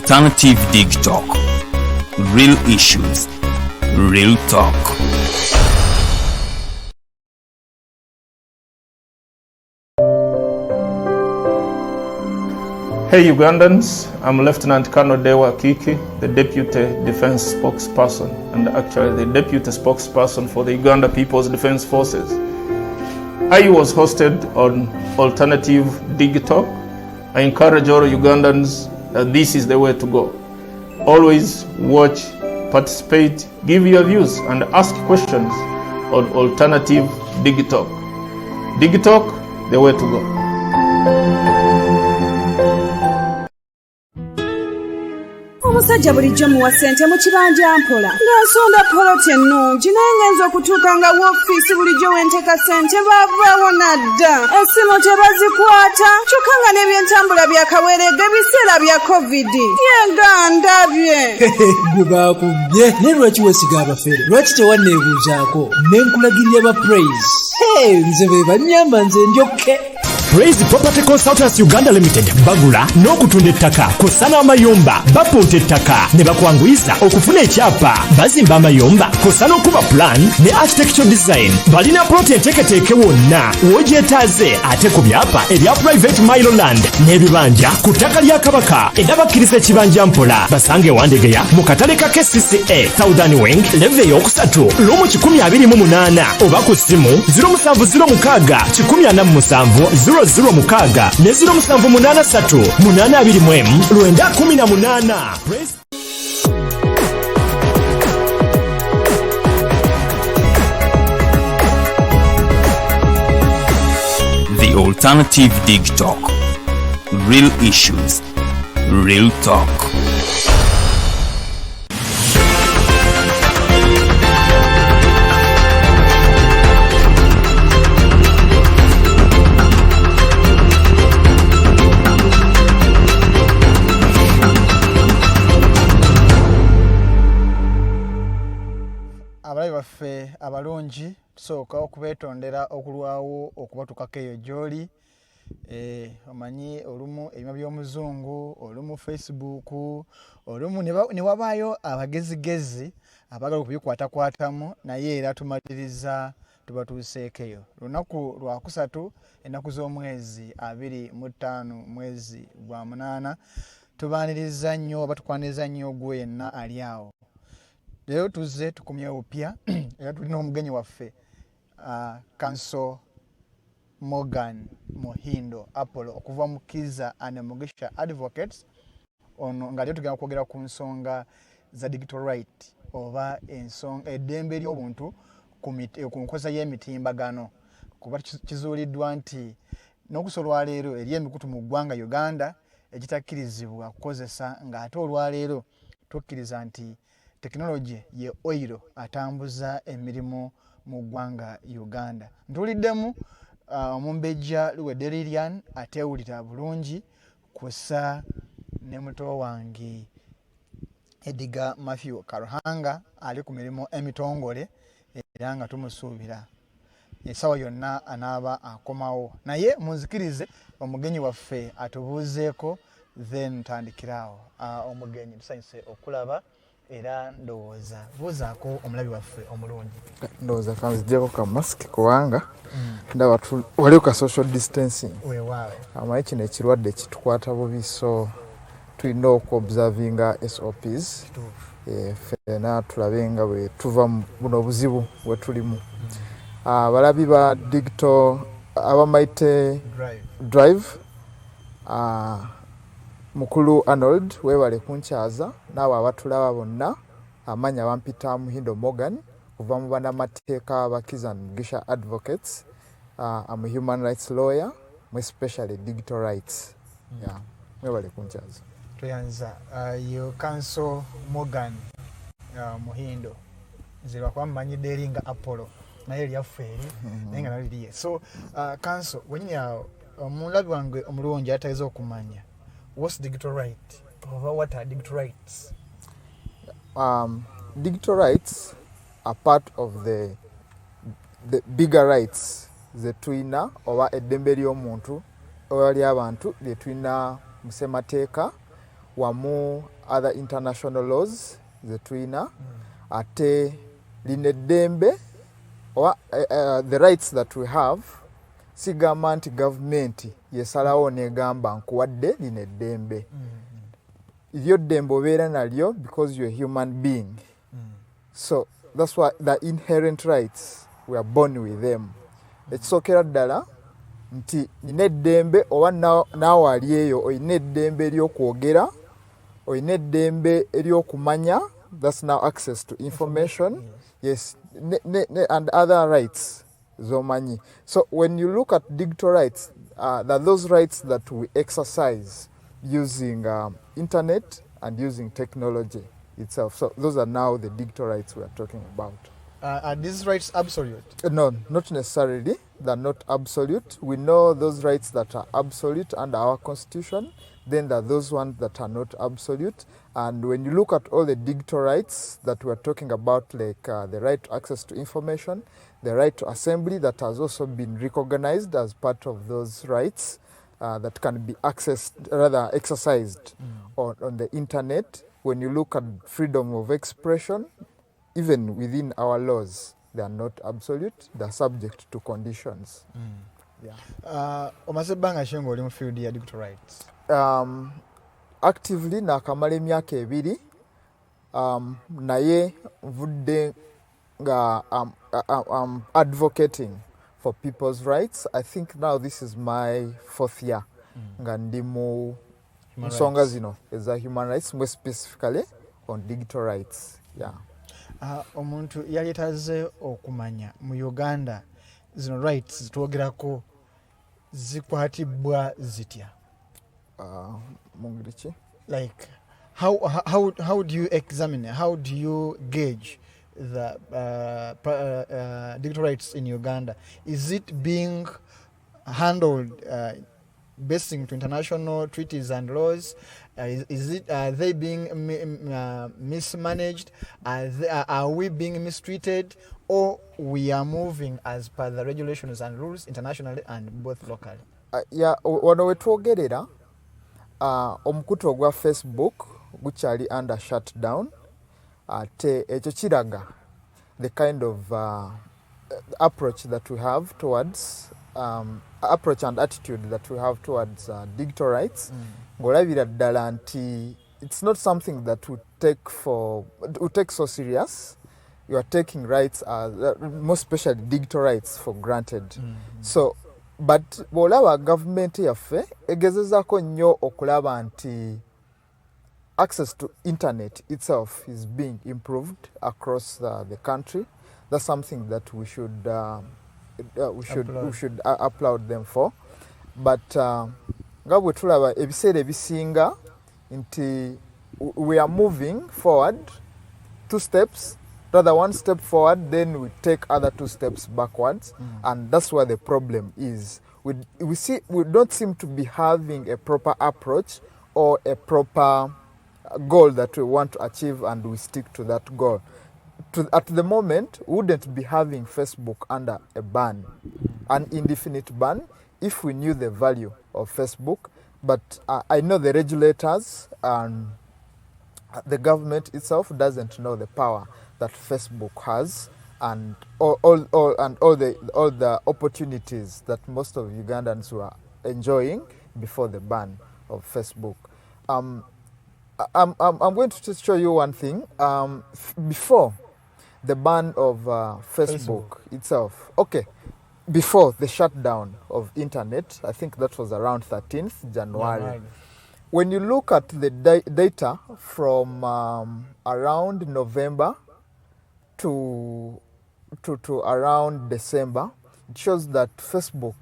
Alternative Dig Talk. Real issues, real talk. Hey Ugandans, I'm Lieutenant Colonel Dewa Kiki, the Deputy Defense Spokesperson and actually the Deputy Spokesperson for the Uganda People's Defense Forces. I was hosted on Alternative Dig Talk. I encourage all Ugandans that this is the way to go. Always watch, participate, give your views and ask questions on Alternative Dig Talk. Dig Talk, the way to go. Omusajja bulijjo muwa ssente mu kibanja mpola ng'asonda poloti ennungi naye ngenza okutuuka nga woofiisi bulijjo wenteeka ssente bavaawo nadda essimu tebazikwata kyokka nga n'ebyentambula byakaweerega ebiseera bya kovidi yenga ndabye gwe baakubye naye lwaki weesiga abafere lwaki tewanneebuuzaako ne nkulagirira ba praise nze be bannyamba nze njokke Praise Property Consultants Uganda Limited bagula n'okutunda ettaka kosa n'amayumba bapunta ettaka ne bakwanguyiza okufuna ekyapa bazimba amayumba kosa n'okuba plan ne architectural design balina ploti enteeketeeke wonna w'ogyetaaze ate ku byapa ebya private Miloland n'ebibanja ku ttaka lya Kabaka era bakkiriza ekibanja mpola basange Wandegeya mu katale ka KCCA Southern Wing leve y'okusatu lumu 128 oba ku ssimu 0706 0 mukaaga ne 0783 821 918. The Alternative Dig Talk. Real issues, real talk. Abalabi baffe abalungi tusooka okubeetondera okulwawo okubatukako eyo gy'oli omanyi olumu ebima by'omuzungu olumu Facebook olumu ne wabaayo abagezigezi abaagala okubikwatakwatamu naye era tumaliriza tubatuuseeko eyo lunaku lwakusatu ennaku z'omwezi 25 mwezi gwa 8 tubaaniriza nnyo oba tukwaniriza nnyo gwe yenna ali awo. Leo tuze tukumye upya era tulina omugenyi waffe Mukose Morgan Muhindo Apollo okuva mu Kiza and Mugisha Advocates ono nga leo tugenda kwogera ku nsonga za digital right oba ensonga eddembe ly'obuntu ku nkoza y'emitimbagano kuba kizuuliddwa nti n'okusolwa leero eri emikutu mu ggwanga Uganda egitakkirizibwa kukozesa ng'ate olwaleero tukkiriza nti technology ye oiro atambuza emirimu mu ggwanga Uganda. Ntuliddemu omumbejja Luwedde Lilian atewulira bulungi kusa ne muto wange Ediga Matthew Karuhanga ali ku mirimu emitongole era nga tumusuubira esawa yonna anaaba akomawo naye munzikirize omugenyi waffe atubuuzeeko then tandikirawo. Omugenyi tusanyuse okulaba era ndowooza buuzaako omulabi waffe omulungi. Ndowooza kanzijjako ka mask kubanga ndaba waliwo ka social distancing weewaawe amaye kino ekirwadde kitukwata bubi so tulina okuobservinga SOPs ffena tulabe nga bwe tuva mu buno obuzibu bwe tulimu. Abalabi ba digital abamayite drive Mukulu Arnold weebale kunkyaza naawe abatulaba bonna amanya Bampita Muhindo Morgan kuva mu Munnamateeka Muhindo Advocates. I'm a human rights lawyer, especially digital rights. Weebale kunkyaza. Tuyanza you Mukose Morgan Muhindo nze lwakuba mmanyidde eringa Apollo naye lyaffe eri naye nga naliriye so Mukose wenyini awo omulabi wange omulungi atayinza okumanya what's digital right? What are digital rights? Digital rights are part of the bigger rights ze tulina oba eddembe ly'omuntu oba ly'abantu lye tulina mu ssemateeka wamu other international laws ze tulina ate lino eddembe the rights that we have sigamba nti gavumenti yesalawo negamba nkuwadde lino eddembe iryo ddembe obeera nalyo because you're a human being so that's why the inherent rights we are born with them ekisookera ddala nti nina eddembe oba naawe ali eyo olina eddembe ery'okwogera olina eddembe ery'okumanya that's now access to information yes and other rights zomanyi so when you look at digital rights that those rights that we exercise using internet and using technology itself so those are now the digital rights we are talking about. Are these rights absolute? No, not necessarily. They're not absolute. We know those rights that are absolute under our constitution. Then there are those ones that are not absolute. And when you look at all the digital rights that we're talking about, like the right to access to information, the right to assembly that has also been recognized as part of those rights that can be exercised on the internet. When you look at freedom of expression, even within our laws, they are not absolute. They are subject to conditions. Omaze ebbanga ki ng'oli mu field ya digital rights? Actively nakamala emyaka 2 naye nvudde nga advocating for people's rights. I think now this is my 4th year nga ndi mu nsonga zino eza human rights, more specifically on digital rights. Omuntu yali etaze okumanya mu Uganda zino rights zitwogerako zikwatibwa zitya? Mungirichi? Like how do you examine, how do you gauge the digital rights in Uganda? Is it being handled based on international treaties and laws? Are they being mismanaged? Are we being mistreated? Or we are moving as per the regulations and rules internationally and both locally? Wano wetwogerera omukutu ogwa Facebook gukyali under shutdown ate ekyo kiraga the kind of approach that we have towards approach and attitude that we have towards digital rights. Ng'olabira ddala nti it's not something that we take so serious. You are taking rights, most especially digital rights, for granted. So, but bw'olaba gavumenti yaffe egezezaako nnyo okulaba nti access to internet itself is being improved across the country. That's something that we should applaud them for. But nga bwe tulaba ebiseera ebisinga nti we are moving forward 2 steps, rather 1 step forward, then we take other 2 steps backwards, and that's where the problem is. We don't seem to be having a proper approach or a proper goal that we want to achieve, and we stick to that goal. At the moment, we wouldn't be having Facebook under a ban, an indefinite ban, if we knew the value of Facebook. But I know the regulators and the government itself doesn't know the power that Facebook has, and all the opportunities that most of Ugandans were enjoying before the ban of Facebook. I'm going to just show you one thing. Before the ban of Facebook itself, before the shutdown of internet, I think that was around 13th January. When you look at the data from around November to around December, it shows that Facebook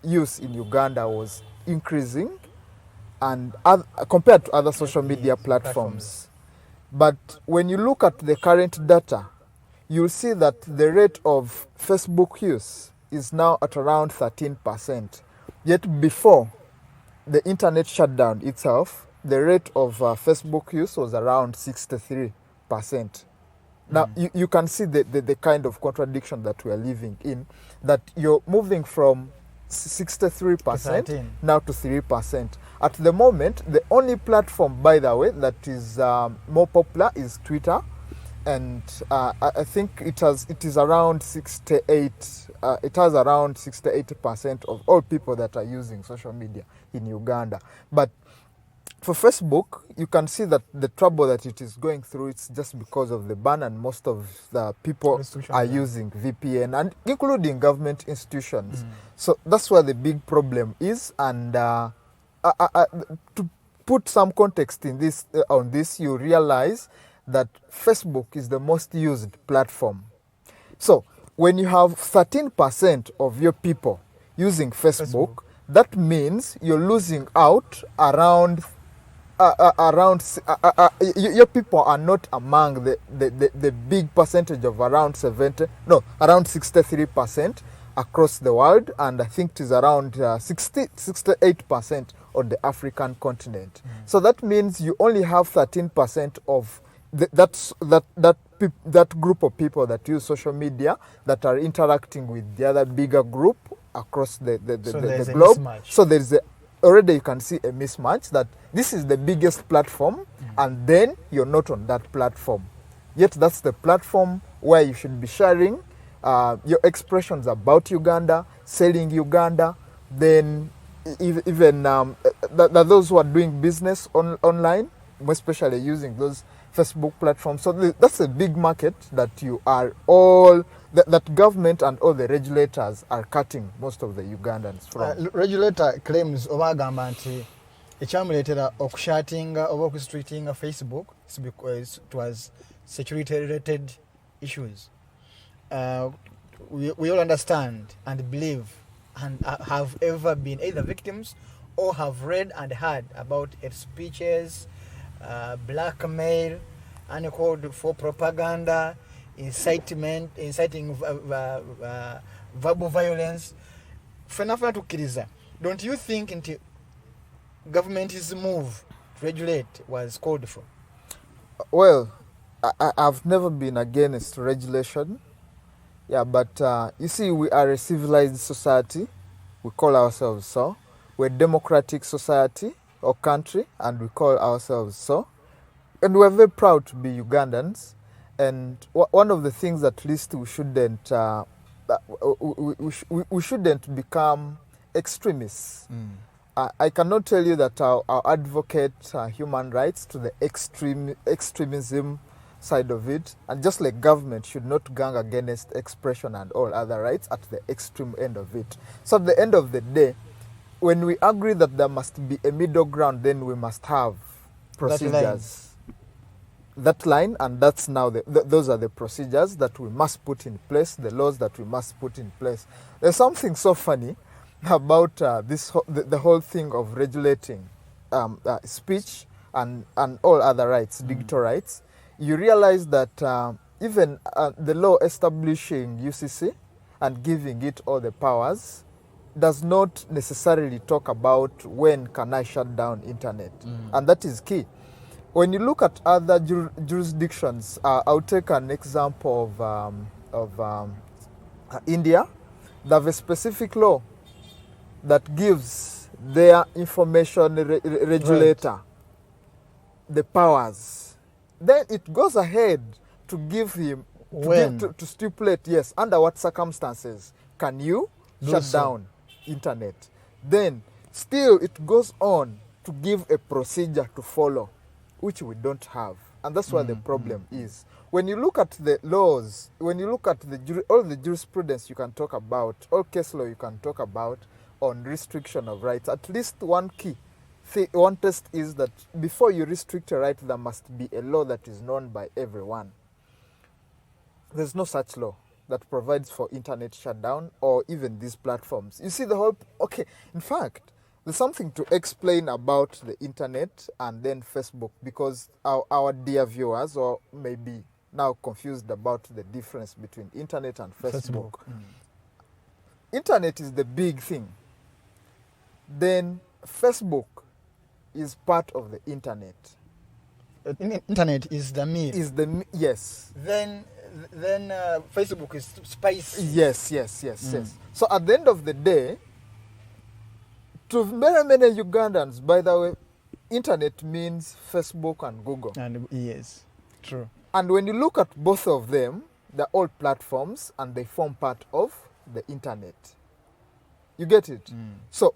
use in Uganda was increasing, and compared to other social media platforms. But when you look at the current data, you'll see that the rate of Facebook use is now at around 13%. Yet before the internet shutdown itself, the rate of Facebook use was around 63%. Now, you can see the kind of contradiction that we are living in, that you're moving from 63% now to 3%. At the moment, the only platform, by the way, that is more popular is Twitter, and I think it is around 68. It has around 68% of all people that are using social media in Uganda. But for Facebook, you can see that the trouble that it is going through, it's just because of the ban, and most of the people are using VPN, and including government institutions. So that's where the big problem is. And to put some context in this on this, you realize that Facebook is the most used platform. So when you have 13% of your people using Facebook, that means you're losing out around your people are not among the big percentage of around 63% across the world, and I think it is around 68% on the African continent. So that means you only have 13% of that group of people that use social media that are interacting with the other bigger group across the globe. So there is already you can see a mismatch, that this is the biggest platform and then you're not on that platform. Yet that's the platform where you should be sharing your expressions about Uganda, selling Uganda, then even those who are doing business online, especially using those Facebook platforms. So that's a big market that you are all, that government and all the regulators are cutting most of the Ugandans from. Regulator claims obagamba nti ekyamuleetera okushatinga oba okurestrictinga Facebook is because it was security related issues. We all understand and believe and have ever been either victims or have read and heard about hate speeches, blackmail, uncalled for propaganda, inciting verbal violence. Fenafuna tukiriza. Don't you think the government's move to regulate was called for? Well, I've never been against regulation. Yeah, but you see, we are a civilized society. We call ourselves so. We're a democratic society or country, and we call ourselves so. And we're very proud to be Ugandans. And one of the things at least we shouldn't become extremists. I cannot tell you that I'll advocate human rights to the extremism side of it, and just like government should not gang against expression and all other rights at the extreme end of it. So at the end of the day, when we agree that there must be a middle ground, then we must have procedures. That line, and that's now those are the procedures that we must put in place, the laws that we must put in place. There's something so funny about the whole thing of regulating speech and all other rights, digital rights. You realize that even the law establishing UCC and giving it all the powers does not necessarily talk about when can I shut down internet, and that is key. When you look at other jurisdictions, I'll take an example of India. They have a specific law that gives their information regulator the powers. Then it goes ahead to give him to stipulate, yes, under what circumstances can you shut down internet. Then still it goes on to give a procedure to follow, which we don't have. And that's where the problem is. When you look at the laws, when you look at all the jurisprudence you can talk about, all case law you can talk about on restriction of rights, at least one test is that before you restrict a right, there must be a law that is known by everyone. There's no such law that provides for internet shutdown or even these platforms. You see the whole, in fact, there's something to explain about the internet and then Facebook, because our dear viewers or maybe now confused about the difference between internet and Facebook. Internet is the big thing. Then Facebook is part of the internet. Internet is the meat. Yes. Then Facebook is spicy. Yes. So at the end of the day, to many, many Ugandans, by the way, internet means Facebook and Google. And yes, true. And when you look at both of them, they're all platforms and they form part of the internet. You get it? So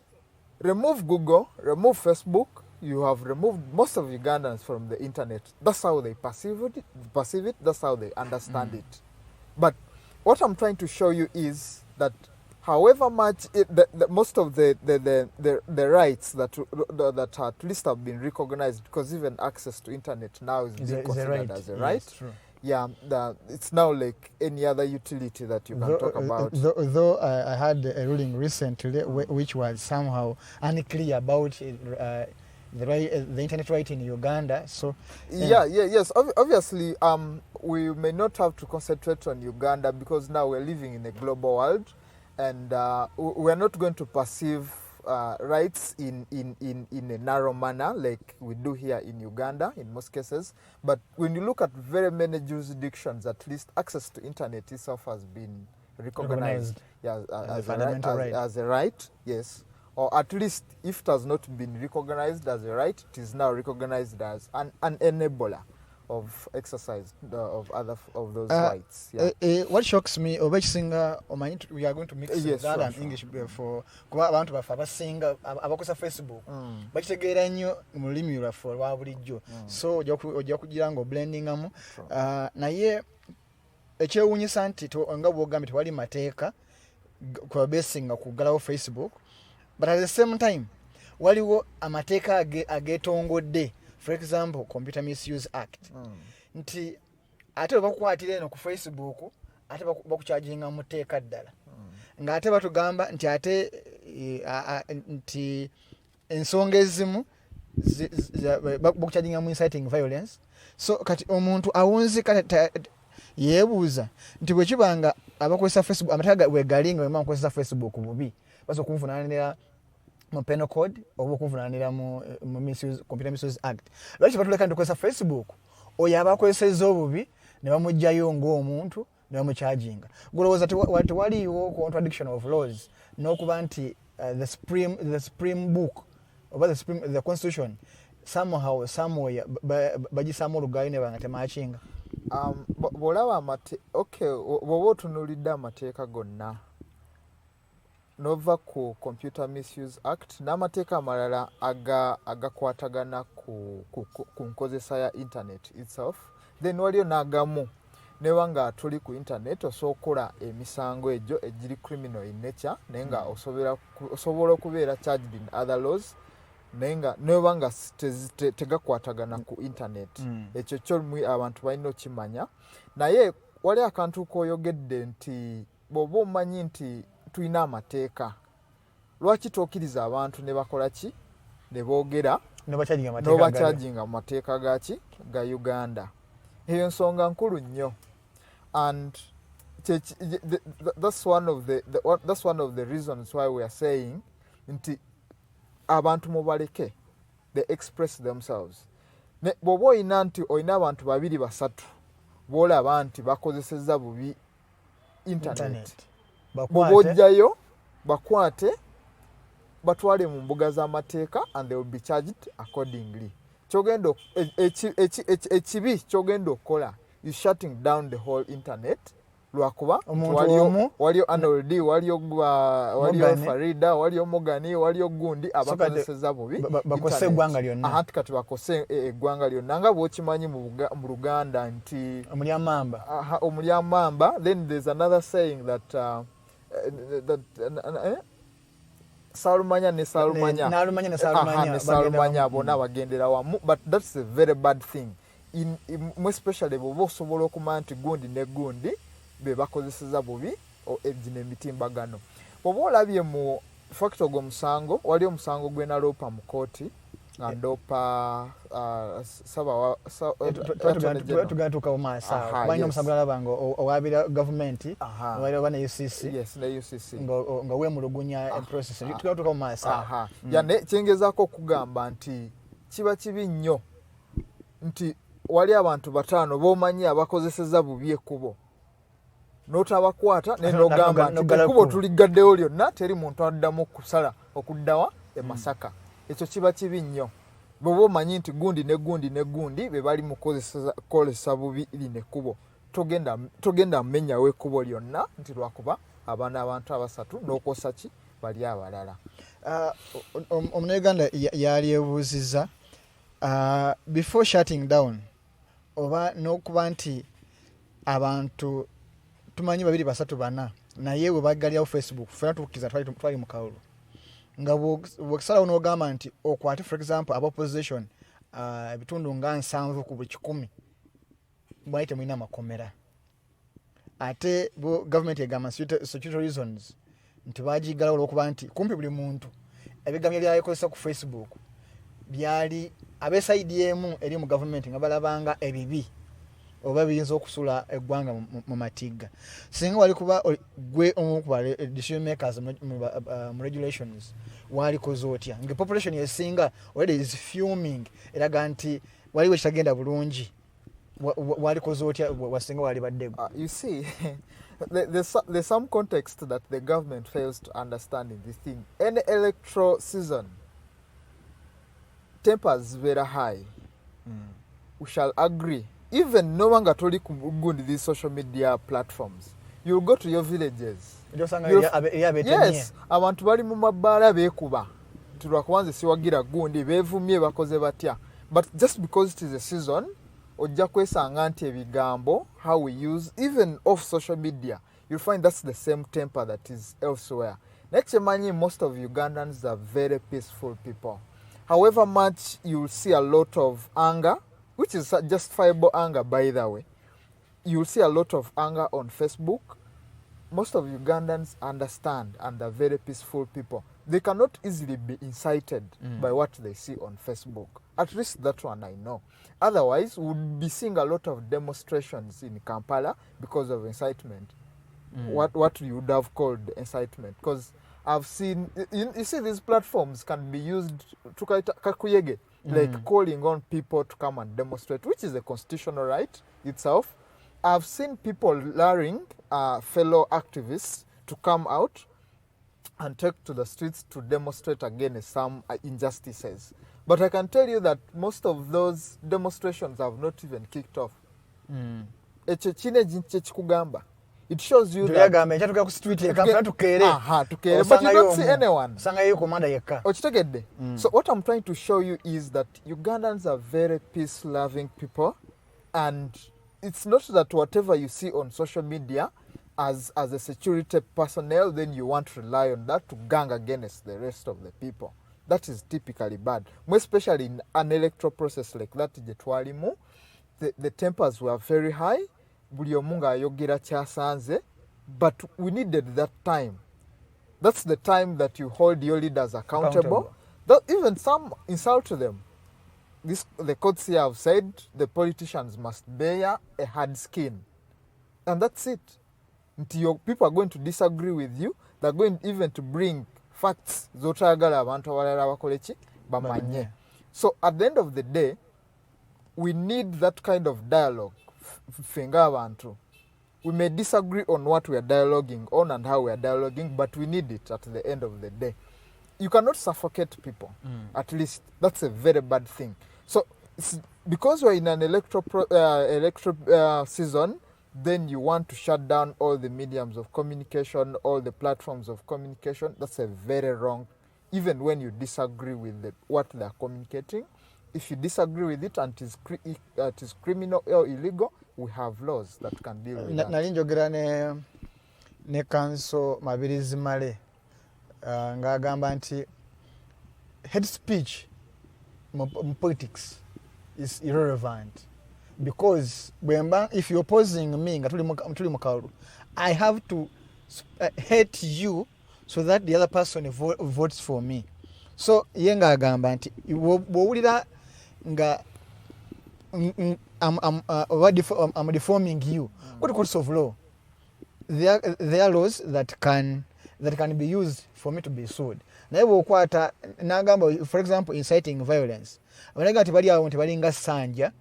remove Google, remove Facebook, you have removed most of Ugandans from the internet. That's how they perceive it, that's how they understand it. But what I'm trying to show you is that however much most of the rights that at least have been recognized, because even access to internet now is being considered as a right. Yes, true. Yeah, it's now like any other utility that you can talk about. Though I had a ruling recently which was somehow unclear about the internet right in Uganda. So yes. Obviously, we may not have to concentrate on Uganda because now we're living in a global world, and we're not going to perceive rights in a narrow manner like we do here in Uganda in most cases. But when you look at very many jurisdictions, at least access to internet itself has been recognized as a right, yes. Or at least if it has not been recognized as a right, it is now recognized as an enabler of exercise of those rights. Yeah. What shocks me, we are going to mix Uganda and English for abantu bafa abasinga abakosa Facebook bakitegeera nnyo mu lulimi lwaffe olwa bulijjo, so ojja kugira nga oblendingamu naye ekyewuunyisa nti nga bwogambye tewali mateeka kwabesinga kuggalawo Facebook, but at the same time waliwo amateeka ageetongodde. For example, Computer Misuse Act. Nti ate bakukwatira eno ku Facebook, ate bakucharginga muteeka ddala. Nga ate batugamba nti ate nti ensonga ezimu bakucharginga mu inciting violence. So kati omuntu awunzi kati yeebuuza nti bwe kibanga abakozesa Facebook amateeka wegalinga wema bakozesa Facebook bubi baso kunfunanira mu penal code oba okunfunanira mu Computer Misuse Act. Lwaki batuleka ntukozesa Facebook oyo abakozeseza obubi ne bamugjayo ng'omuntu ne bamucharginga. Gulowooza tewaliwo contradiction of laws n'okuba nti the supreme book oba the constitution somehow somewhere bagisaamu olugayo ne banga temachinga. Bw'olaba bw'oba otunuulidde amateeka gonna nova ku Computer Misuse Act n'amateeka amalala agakwatagana ku nkozesa ya internet itself, then waliyo n'agamu newanga tuli ku internet osookola emisango egyo egiri criminal in nature naye nga osobola okubeera charged in other laws naye nga newanga tegakwatagana ku internet. Ekyo kyo abantu balina okimanya. Naye wali akantu k'oyogedde nti bw'oba omanyi nti tulina amateeka, lwaki tookiriza abantu ne bakola ki ne boogera n'obacharginga mu mateeka gaki ga Uganda? Eyo nsonga nkulu nnyo, and that's one of the reasons why we are saying nti abantu mubaleke they express themselves. Bw'oba olina abantu babiri basatu bw'olaba nti bakozeseza bubi internet, bobojjayo bakwate batwale mu mbuga z'amateeka and they will be charged accordingly. Kyogenda ekibi kyogenda okukola is shutting down the whole internet lwakuba waliyo Arnold, waliyo Farida, waliyo Mogani, waliyo gundi abakozeseza bubi bakose eggwanga lyonna. Kati bakose eggwanga lyonna nga bw'okimanyi mu Luganda nti omulyamamba. Then there's another saying that Salumanya ne Salumanya bona bagendera wamu, but that's a very bad thing especially bw'oba osobola okumanya nti gundi ne gundi be bakozeseza bubi egino emitimbagano. Bw'oba olabye mu fact ogwo musango, waliyo omusango gwe naloopa mu kooti nga ndoopa tugatuuka mu maaso balina omusango alabanga owabira gavumenti waliwo ne UCC nga weemulugunya process tugatuuka mu maaso. Kyengezaako okugamba nti kiba kibi nnyo nti wali abantu bataano b'omanyi abakozeseza bubi ekkubo n'otabakwata n'ogamba nti ekkubo tuligaddewo lyonna teri muntu addamu kusala okuddawa Masaka ekyo kiba kibi nnyo bw'oba omanyi nti gundi ne gundi be bali mu kukozesa bubi lino ekkubo togenda mmenyawo ekkubo lyonna nti lwakuba abaana abantu abasatu n'okosa ki bali abalala. Omunnayuganda yali ebuuzizza before shutting down oba n'okuba nti abantu tumanyi 2 3 4 naye bwe baggalyawo Facebook fena tukkiriza twali mu kawulo nga bw'okisalawo n'ogamba nti okwate for example aba opposition ebitundu nga 7 ku buli 100 bwali temulina amakomera ate gavumenti egamba security reasons nti bagiggalawo olw'okuba nti kumpi buli muntu ebigambo byayekozesa ku Facebook byali ab'esayidi emu eri mu gavumenti nga balabanga ebibi oba biyinza okusula eggwanga mu matigga singa wali kuba gwe omu ku decision makers mu regulations walikoze otya nga population esinga already is fuming eraga nti waliwo ekitagenda bulungi walikoze otya wasinga wali baddego. You see there's some context that the government fails to understand in this thing. Any electoral season tempers very high. We shall agree. Even no longer totally good these social media platforms. You'll go to your villages. Yes, abantu bali mu mabbaala beekuba. Tulwakubanze siwagira gundi beevumye bakoze batya. But just because it is a season, ojja kwesanga nti ebigambo how we use even off social media, you'll find that's the same temper that is elsewhere. Next money, most of Ugandans are very peaceful people. However much you'll see a lot of anger, which is justifiable anger, by the way. You'll see a lot of anger on Facebook. Most of Ugandans understand and are very peaceful people. They cannot easily be incited by what they see on Facebook. At least that one I know. Otherwise, we'll be seeing a lot of demonstrations in Kampala because of incitement. What you would have called incitement. Because I've seen, you see, these platforms can be used to kakuyege, like calling on people to come and demonstrate, which is a constitutional right itself. I've seen people luring fellow activists to come out and take to the streets to demonstrate against some injustices. But I can tell you that most of those demonstrations have not even kicked off. It shows you that but you don't see anyone. So what I'm trying to show you is that Ugandans are very peace-loving people, and it's not that whatever you see on social media as a security personnel, then you want to rely on that to gang against the rest of the people. That is typically bad. More especially in an electoral process like that, the tempers were very high. But we needed that time. That's the time that you hold your leaders accountable. That even some insult them. The courts here have said the politicians must bear a hard skin. And that's it. Until your people are going to disagree with you, they're going even to bring facts. So at the end of the day, we need that kind of dialogue. We may disagree on what we are dialoguing on and how we are dialoguing, but we need it at the end of the day. You cannot suffocate people. At least that's a very bad thing. So because we're in an electoral season, then you want to shut down all the mediums of communication, all the platforms of communication. That's a very wrong, even when you disagree with what they're communicating. If you disagree with it and it is criminal or illegal, we have laws that can deal with that. Nalinjogera ne kanso Mabirizi Male ngagamba nti hate speech in politics is irrelevant, because if you're opposing me tuli mukaulu, I have to hate you so that the other person votes for me. So yenga agamba nti bwowulira nga I'm deforming you. What courts of law? There are laws that can be used for me to be sued. For example, inciting violence. When I got to Balinga Sanja,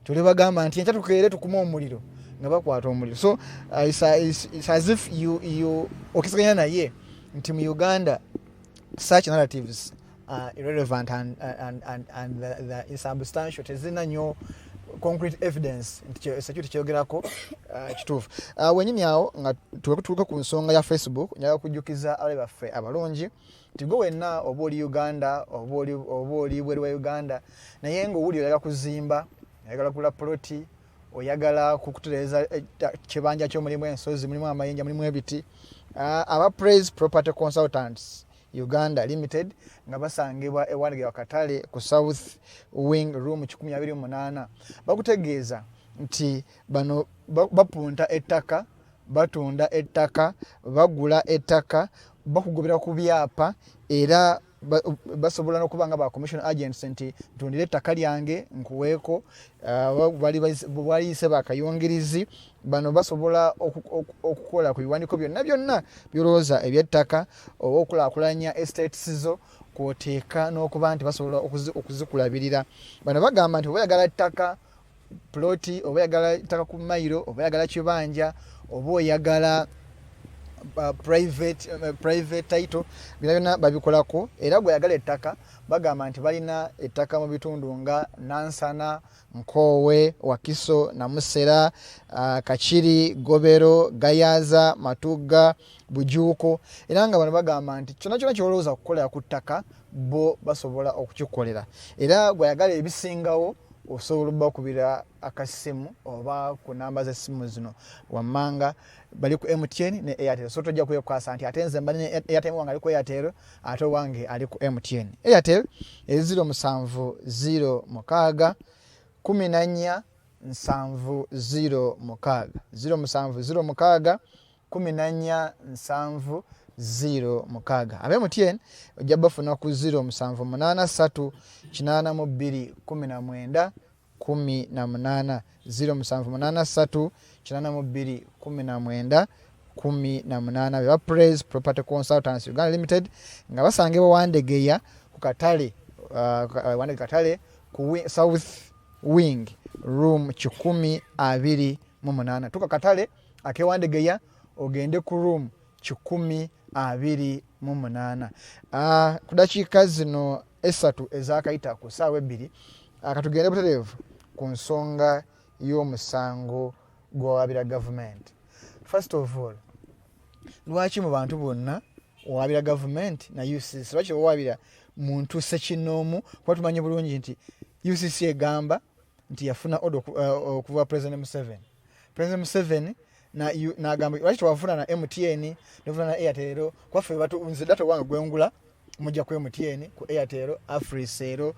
to Rivagama and Tiatukere to Kumo Muriro, Navaquato Muriro. So it's as if you Okisayana ye into Uganda, such narratives irrelevant and the insubstantial tezina nyo concrete evidence nti ekyo tekyogerako kituufu. Wenyini awo nga tutuuka ku nsonga ya Facebook nyaga kujjukiza abali baffe abalungi nti gwe wenna oba oli Uganda oba oli bweru wa Uganda naye ng'owuli oyagala kuzimba oyagala kugula ploti oyagala kukutereza kibanja ky'omulimu ensozi mulimu amayinja mulimu ebiti aba Praise Property Consultants Uganda Limited nga basangibwa ewandiga wakatale ku South Wing Room 128 bakutegeeza nti bano bapunta ettaka batunda ettaka bagula ettaka bakugobera ku byapa era basobola n'okuba nga ba commission agents nti ntundire ettaka lyange nkuweeko baliyise bakayungirizi bano basobola okukola ku biwandiiko byonna byolowooza ebyettaka oba okulaakulanya estates zo kwoteeka n'okuba nti basobola okuzikulabirira. Bano bagamba nti oba oyagala ettaka ploti oba oyagala ettaka ku mayiro oba oyagala kibanja oba oyagala private title byonna babikolako era gwe yagala ettaka bagamba nti balina ettaka mu bitundu nga Nansana, Nkowe, Wakiso, Namusera, Kachiri, Gobero, Gayaza, Matuga, Bujuuko era nga bano bagamba nti kyonna kyolowooza okukolera ku ttaka bo basobola okukikolera era gwe yagala ebisingawo osobola okubira akasimu oba ku namba z'essimu zino wammanga bali ku MTN ne Airtel so tojja kwekwasa nti ate nze mbali ne Airtel wange ali ku Airtel ate wange ali ku MTN. Airtel 0706 14 706 0706 14 706 abe MTN ojja bafuna ku 0783 82 19 18 0783 82 19 18 beba Praise Property Consultants Uganda Limited nga basangibwa Wandegeya ku katale katale ku South Wing Room 128 tuka katale ake Wandegeya ogende ku room 128 ku dakiika zino esatu ezakayita ku ssaawa 2 katugende butereevu ku nsonga y'omusango gw'owabira gavumenti. First of all, lwaki mu bantu bonna owabira gavumenti na UCC lwaki owabira muntu sekinoomu kuba tumanyi bulungi nti UCC egamba nti yafuna odo okuva President Museveni n'agamba lwaki twafuna na MTN nefuna na Airtel kwaffe nze data wange gwengula mujja ku MTN ku Airtel Africell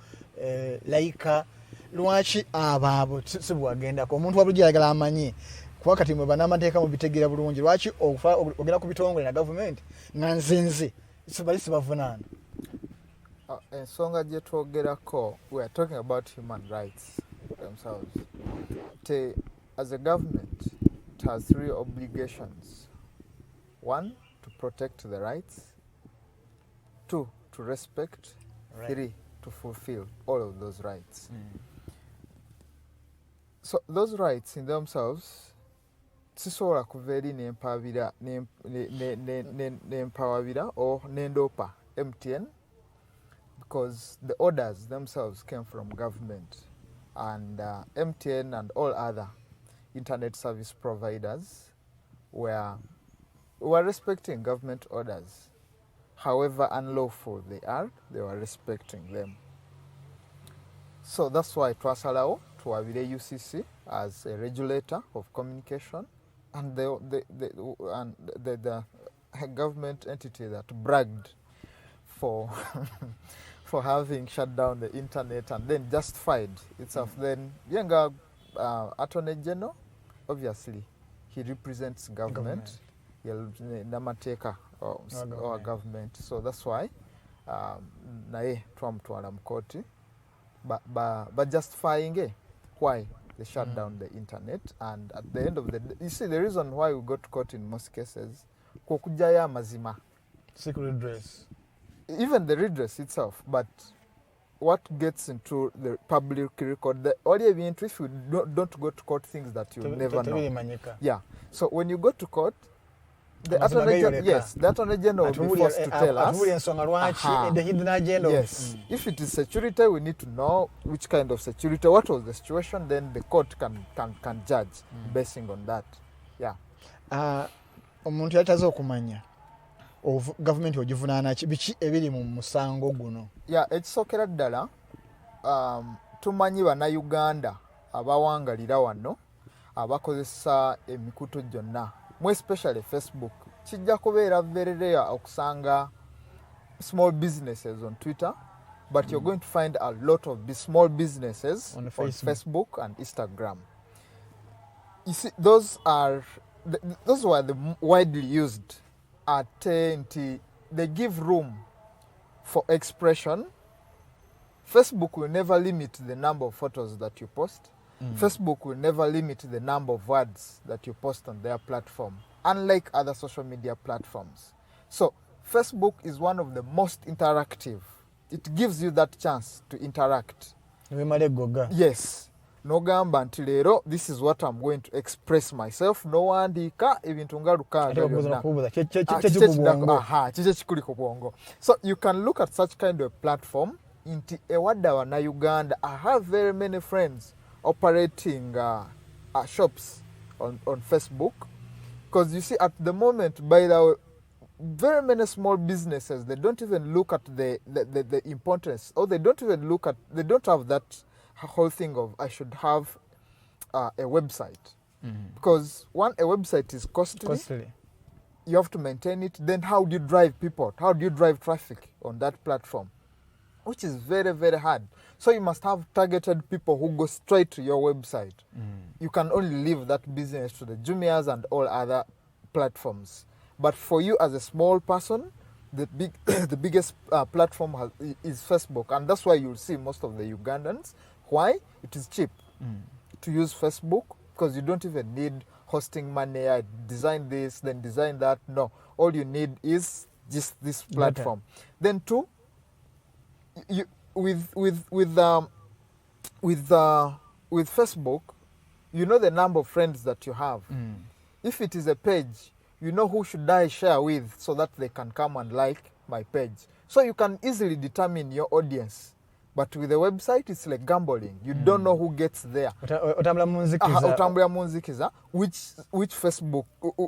Laika lwaki abaabo sibwagendako omuntu wabulujja ayagala amanyi kuba kati mwe Munnamateeka mubitegeera bulungi lwaki ogenda ku bitongole na gavumenti nga nzinze sibali sibavunaana. Ensonga gye twogerako we are talking about human rights themselves. As a government it has 3 obligations. 1, to protect the rights. 2, to respect. Right. 3, to fulfill all of those rights. So those rights in themselves sisobola kuva eri nempawabira or nendopa MTN because the orders themselves came from government and MTN and all other internet service providers were respecting government orders. However unlawful they are, they were respecting them. So that's why twasalawo tuwabire UCC as a regulator of communication and the government entity that bragged for for having shut down the internet and then justified itself. Then Yenga Attorney General, obviously he represents government. Munnamateeka or government. So that's why naye twamutwala mu kooti but justifying why they shut down the internet. And at the end of the day, you see the reason why we go to court in most cases kokujaya mazima, seek redress, even the redress itself, but what gets into the public record, the only event if you don't go to court things that you never know. Yeah, so when you go to court The attorney general, yes, the attorney general will be forced to tell us. The hidden agenda. Yes, if it is security, we need to know which kind of security, what was the situation, then the court can judge basing on that. Yeah. Omuntu yataze okumanya of government ogivunaana biki ebiri mu musango guno. Yeah, ekisokera ddala tumanyi bannayuganda abawangalira wano abakozesa emikutu gyonna mu especially Facebook kijja kubeera very rare okusanga small businesses on Twitter, but you're going to find a lot of small businesses on Facebook and Instagram. You see, those were the widely used at they give room for expression. Facebook will never limit the number of photos that you post. Facebook will never limit the number of words that you post on their platform, unlike other social media platforms. So Facebook is one of the most interactive. It gives you that chance to interact. Yes. Nogamba nti leero this is what I'm going to express myself. No wandika ebintu nga lukaaga byonna. Kiki kikuli ku bwongo. So you can look at such kind of platform inti ewadda Bannayuganda. I have very many friends operating shops on Facebook, because you see at the moment, by the very many small businesses, they don't even look at the importance, or they don't even look at, they don't have that whole thing of I should have a website, because a website is costly. You have to maintain it. Then how do you drive people? How do you drive traffic on that platform? Which is very, very hard. So you must have targeted people who go straight to your website. You can only leave that business to the Jumias and all other platforms. But for you as a small person, the biggest platform is Facebook. And that's why you'll see most of the Ugandans. Why? It is cheap to use Facebook, because you don't even need hosting money. I design this, then design that. No. All you need is just this platform. Then two, with Facebook, you know the number of friends that you have. If it is a page, you know who should I share with so that they can come and like my page. So you can easily determine your audience. But with a website, it's like gambling. You don't know who gets there. Otambula munzikiza, which Facebook,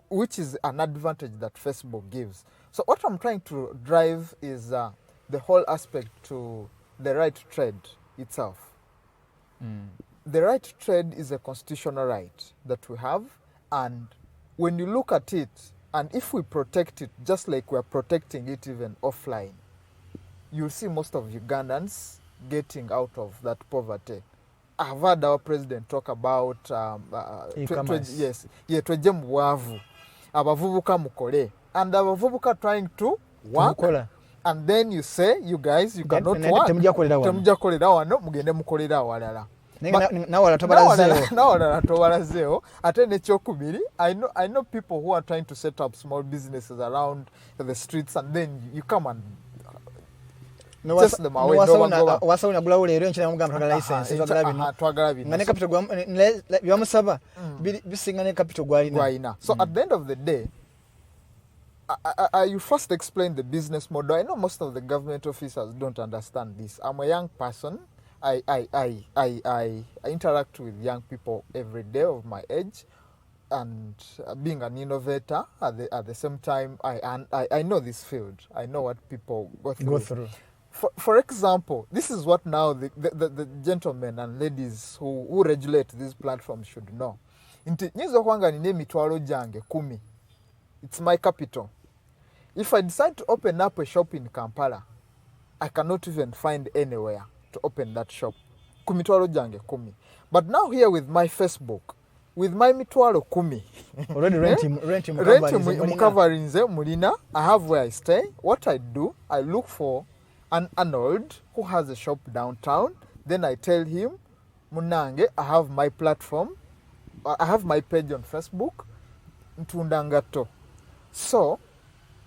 which is an advantage that Facebook gives. So what I'm trying to drive is the whole aspect to the right trade itself. The right to trade is a constitutional right that we have, and when you look at it, and if we protect it just like we're protecting it even offline, you'll see most of Ugandans getting out of that poverty. I've heard our president talk about tweje mu bwavu, abavubuka mukole, and abavubuka trying to work. And then you say, you guys, you cannot work. Temujja kolera wano, mugende mukolera awalala. Nawala tobalazeewo. Ate nekyokubiri, I know people who are trying to set up small businesses around the streets, and then you come and test them away. Wasawuna gulawo leero enkyina mugamba twagala license twagala bino. Ngane capital byamusaba bisinga ne capital gwalina. So at the end of the day, you first explain the business model. I know most of the government officers don't understand this. I'm a young person. I interact with young people every day of my age, and being an innovator at the same time, I know this field. I know what people go through. For example, this is what now the gentlemen and ladies who regulate these platforms should know. Nti nyizo kwanga nine mitwalo jange 10. It's my capital. If I decide to open up a shop in Kampala, I cannot even find anywhere to open that shop. Kumitwalo jange 10. But now here with my Facebook, with my mitwalo 10. Already rent mukavarinze mulina. I have where I stay. What I do, I look for an Arnold who has a shop downtown. Then I tell him, Munange, I have my platform. I have my page on Facebook. Ntundangato. So,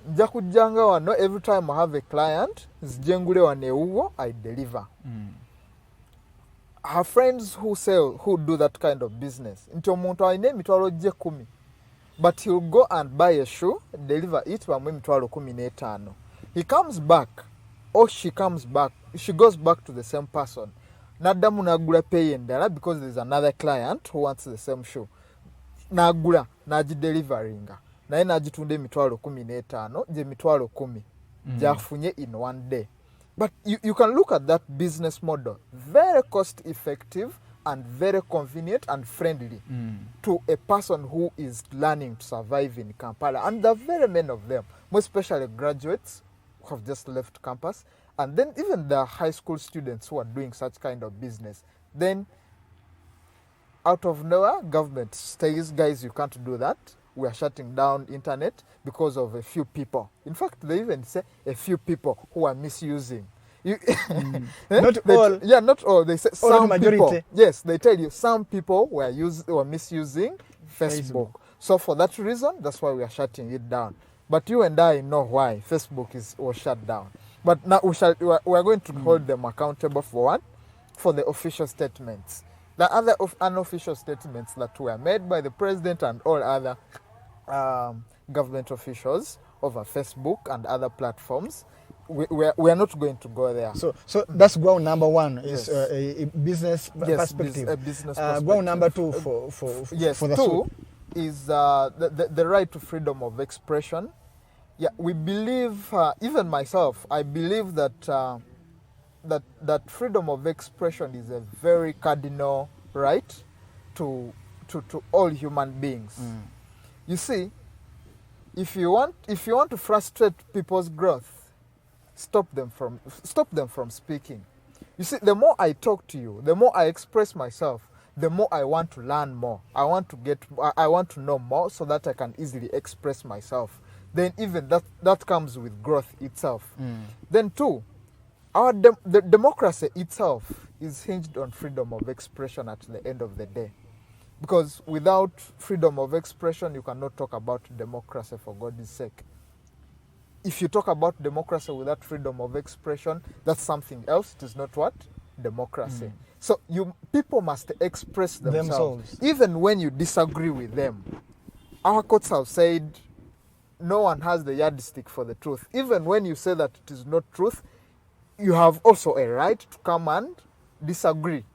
nja kujjanga wano every time I have a client, nzijengule wane uwo, I deliver. I have friends who do that kind of business. Nti omuntu alina emitwalo gye 10. but he'll go and buy a shoe, deliver it, he comes back, or she comes back, she goes back to the same person. Nadamu nagula pay endala because there's another client who wants the same shoe. Nagula, naji deliveringa. Naye najitunde mitwalo 15, je mitwalo 10. Jafunye in one day. But you can look at that business model. Very cost effective and very convenient and friendly to a person who is learning to survive in Kampala. And there are very many of them, most especially graduates who have just left campus. And then even the high school students who are doing such kind of business. Then out of nowhere, government says, guys, you can't do that. We are shutting down internet because of a few people. In fact, they even say a few people who are misusing. Not all. Yeah, not all. They say some majority. people. Yes, they tell you some people were misusing Facebook. So for that reason, that's why we are shutting it down. But you and I know why Facebook was shut down. But now we are going to hold them accountable for what? For the official statements. The other unofficial statements that were made by the president and all other government officials over Facebook and other platforms, we are not going to go there. So that's ground number one is a business perspective. A business perspective. Ground number two for the two is the right to freedom of expression. Yeah, we believe, even myself, I believe that that freedom of expression is a very cardinal right to all human beings. You see, if you want to frustrate people's growth, stop them from speaking. You see, the more I talk to you, the more I express myself, the more I want to learn more. I want to know more so that I can easily express myself. Then even that comes with growth itself. Then two, the democracy itself is hinged on freedom of expression at the end of the day. Because without freedom of expression, you cannot talk about democracy, for God's sake. If you talk about democracy without freedom of expression, that's something else. It is not what? Democracy. So people must express themselves. Even when you disagree with them. Our courts have said no one has the yardstick for the truth. Even when you say that it is not truth, you have also a right to come and disagree.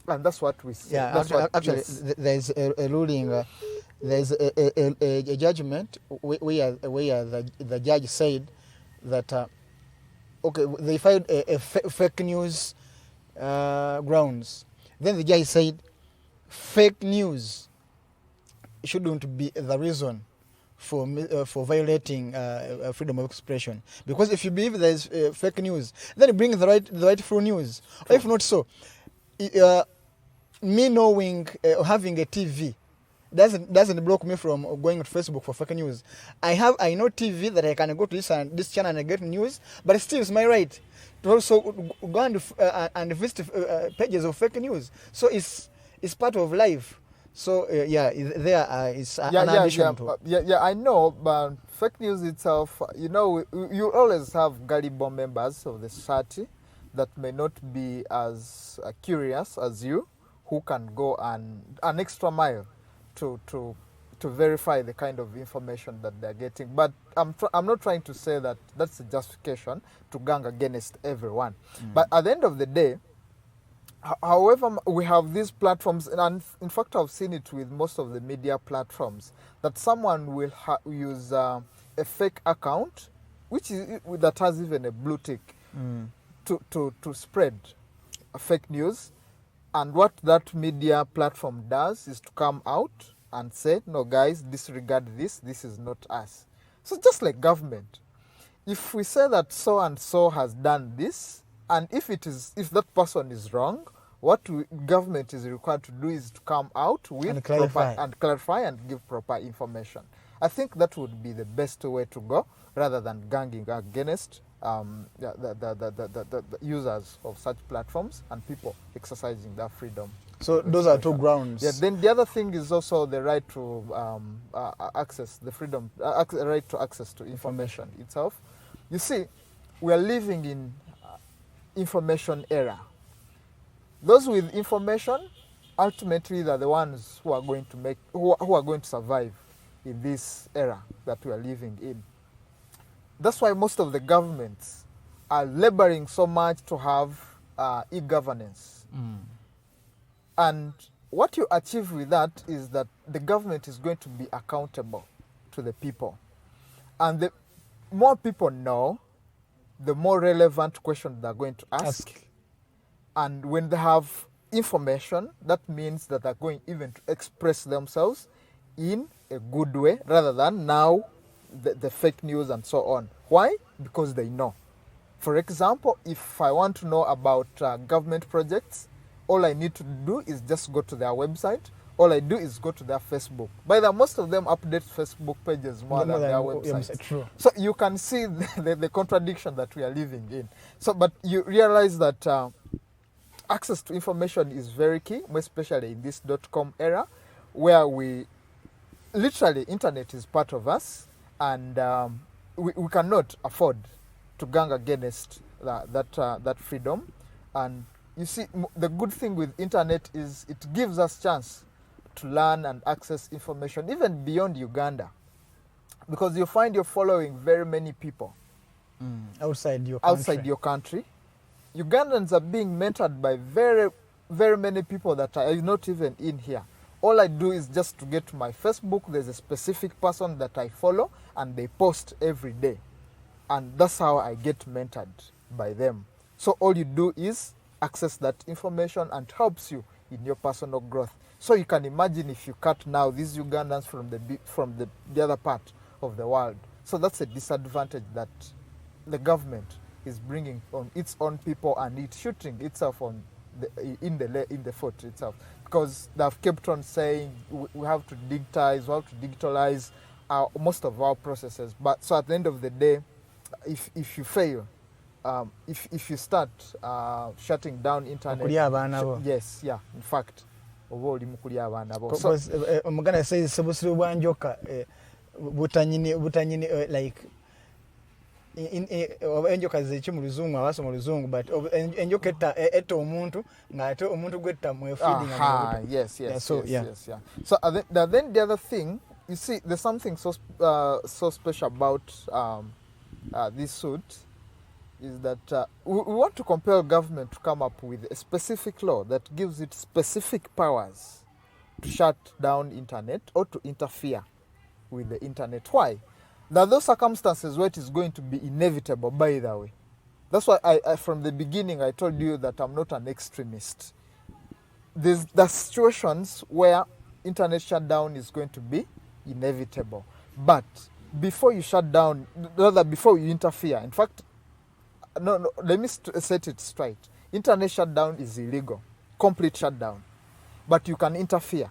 And that's what we say. Yeah, actually, there's a ruling, there's a judgment where the judge said that, they filed a fake news grounds. Then the judge said fake news shouldn't be the reason for violating freedom of expression. Because if you believe there is fake news, then you bring the rightful news. Or if not so, me knowing having a TV doesn't block me from going to Facebook for fake news. I know TV that I can go to this channel and get news, but still it's my right to also go and visit pages of fake news. So it's part of life. So there is an addition to. I know, but fake news itself, you always have gullible members of the society that may not be as curious as you, who can go an extra mile to verify the kind of information that they're getting. But I'm not trying to say that that's a justification to gang against everyone. But at the end of the day, however, we have these platforms, and in fact I've seen it with most of the media platforms, that someone will use a fake account, that has even a blue tick, to spread fake news. And what that media platform does is to come out and say, no guys, disregard this is not us. So just like government, if we say that so and so has done this, and if that person is wrong, what government is required to do is to come out with and clarify and give proper information. I think that would be the best way to go, rather than ganging against the users of such platforms and people exercising their freedom. So those are two grounds. Yeah. Then the other thing is also the right to access the freedom, right to access to information itself. You see, we are living in information era. Those with information ultimately are the ones who are going to who are going to survive. in this era that we are living in. That's why most of the governments are laboring so much to have e-governance. And what you achieve with that is that the government is going to be accountable to the people. And the more people know, the more relevant questions they're going to ask. And when they have information, that means that they're going even to express themselves in a good way rather than now the fake news and so on. Why? Because they know. For example, if I want to know about government projects, all I need to do is just go to their website. All I do is go to their Facebook. By the most of them update Facebook pages more than their websites. True. So you can see the contradiction that we are living in. So, but you realize that access to information is very key, especially in this .com era, where we literally internet is part of us, and we cannot afford to gang against that freedom. And you see, the good thing with internet is it gives us chance to learn and access information even beyond Uganda, because you find you're following very many people outside your country. Ugandans are being mentored by very, very many people that are not even in here. All I do is just to get to my Facebook, there's a specific person that I follow and they post every day. And that's how I get mentored by them. So all you do is access that information and it helps you in your personal growth. So you can imagine if you cut now these Ugandans from the other part of the world. So that's a disadvantage that the government is bringing on its own people, and it's shooting itself in the foot itself, because they've kept on saying we have to digitalize most of our processes. But so at the end of the day, if you fail, if you start shutting down internet, yes, yeah, in fact, omuganda says sebusiru bwanjoka butanyini like enjoka zeki mu luzungu abasoma oluzungu, but enjoka etta omuntu ng'ate omuntu gwetta mu feeding. Yes. So then the other thing, you see, there's something so special about this suit is that we want to compel government to come up with a specific law that gives it specific powers to shut down internet or to interfere with the internet. Why? There are those circumstances where it is going to be inevitable, by the way. That's why I from the beginning, I told you that I'm not an extremist. There are situations where internet shutdown is going to be inevitable. But before you shut down, rather before you interfere, in fact, no, let me set it straight. Internet shutdown is illegal, complete shutdown. But you can interfere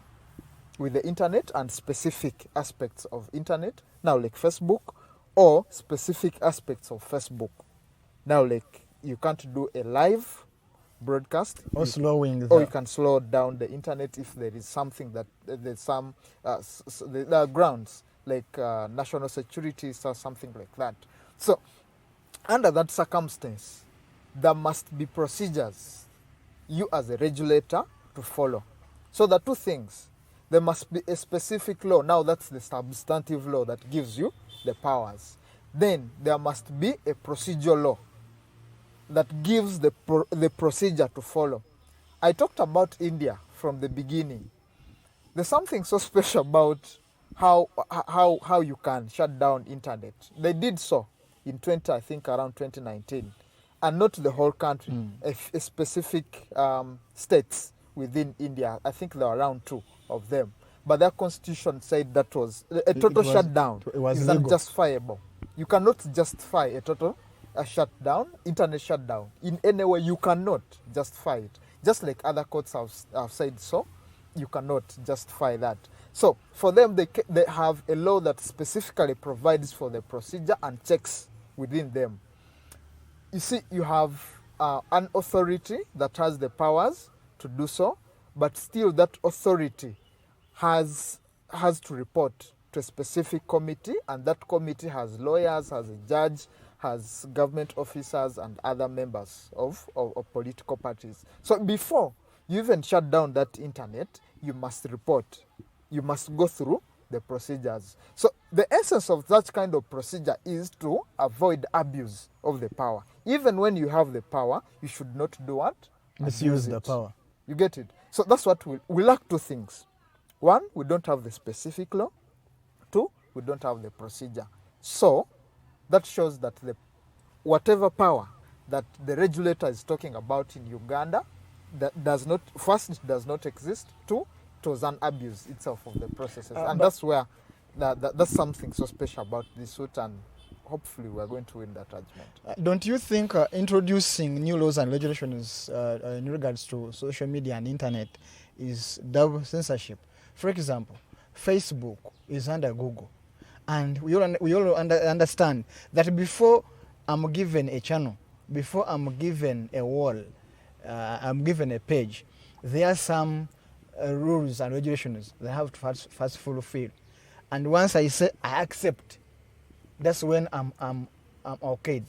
with the internet and specific aspects of internet, now like Facebook, or specific aspects of Facebook. Now like you can't do a live broadcast, or you can slow down the internet if there is something that there's some there are grounds like national security or something like that. So under that circumstance, there must be procedures you as a regulator to follow. So the two things, there must be a specific law. Now that's the substantive law that gives you the powers. Then there must be a procedural law that gives the procedure to follow. I talked about India from the beginning. There's something so special about how you can shut down internet. They did so in around 2019, and not the whole country, a specific states within India. I think there are around 2 of them. But their constitution said that was a total shutdown. It was unjustifiable. You cannot justify a total shutdown, internet shutdown. In any way, you cannot justify it. Just like other courts have said so, you cannot justify that. So for them, they have a law that specifically provides for the procedure and checks within them. You see, you have an authority that has the powers to do so, but still that authority has to report to a specific committee, and that committee has lawyers, has a judge, has government officers and other members of political parties. So before you even shut down that internet, you must report. You must go through the procedures. So the essence of that kind of procedure is to avoid abuse of the power. Even when you have the power, you should not do what? Misuse the it. power. You get it? So that's what we lack two things. One, we don't have the specific law. Two, we don't have the procedure. So that shows that whatever power that the regulator is talking about in Uganda, that does not, first, it does not exist. Two, it was an abuse itself of the processes. And that's where that's something so special about this suit, and hopefully we're going to win that judgment. Don't you think introducing new laws and regulations in regards to social media and internet is double censorship? For example, Facebook is under Google, and we all understand that before I'm given a channel, before I'm given a wall, I'm given a page, there are some rules and regulations that I have to first fulfill. And once I say I accept, that's when I'm okayed.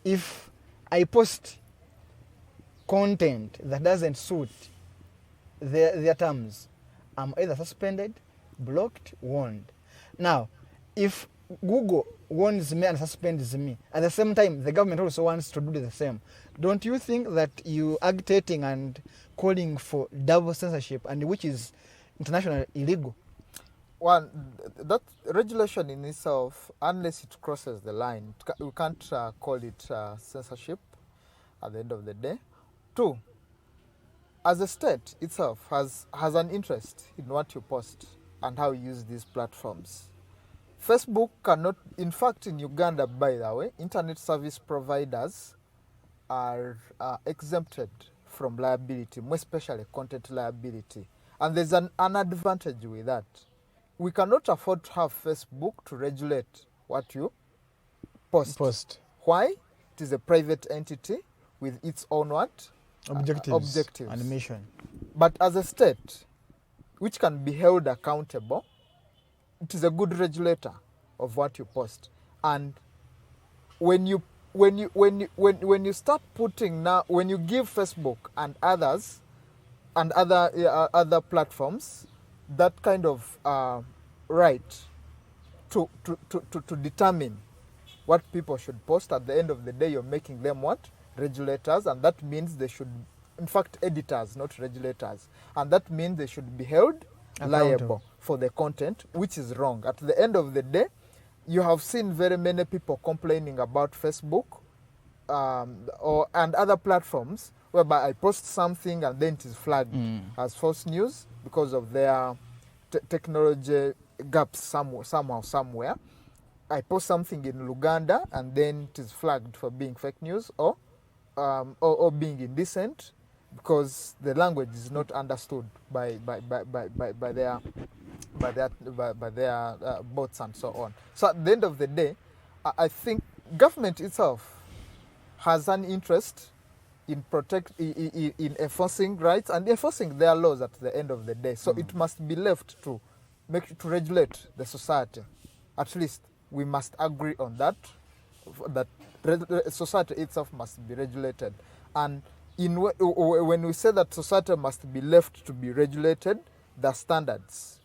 If I post content that doesn't suit their terms, I'm either suspended, blocked, warned. Now, if Google warns me and suspends me, at the same time, the government also wants to do the same. Don't you think that you agitating and calling for double censorship, and which is internationally illegal? One, that regulation in itself, unless it crosses the line, we can't call it censorship at the end of the day. Two, as a state itself has an interest in what you post and how you use these platforms. Facebook cannot, in fact, in Uganda, by the way, internet service providers are exempted from liability, more especially content liability. And there's an advantage with that. We cannot afford to have Facebook to regulate what you post. Why? It is a private entity with its own what? Objectives and mission. But as a state, which can be held accountable, it is a good regulator of what you post. And when you start putting now, when you give Facebook and others and other platforms that kind of right to determine what people should post, at the end of the day, you're making them what? Regulators, and that means they should, in fact, editors, not regulators, and that means they should be held liable for the content, which is wrong. At the end of the day, you have seen very many people complaining about Facebook and other platforms whereby I post something and then it is flagged as false news because of their technology gaps somewhere. I post something in Uganda and then it is flagged for being fake news or being indecent because the language is not understood by their bots and so on. So at the end of the day, I think government itself has an interest in in enforcing rights and enforcing their laws at the end of the day. So it must be left to regulate the society. At least we must agree on that society itself must be regulated. And when we say that society must be left to be regulated, the standards.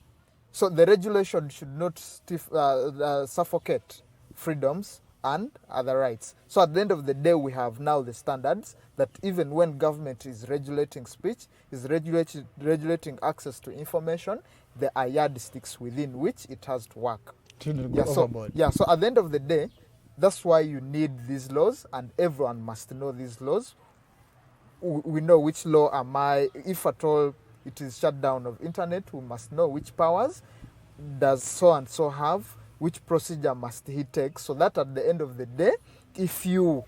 So the regulation should not suffocate freedoms and other rights. So at the end of the day, we have now the standards that even when government is regulating speech, is regulating access to information, there are yardsticks within which it has to work. So at the end of the day, that's why you need these laws, and everyone must know these laws. We know which law am I, if at all it is shutdown of internet, we must know which powers does so and so have, which procedure must he take, so that at the end of the day, if you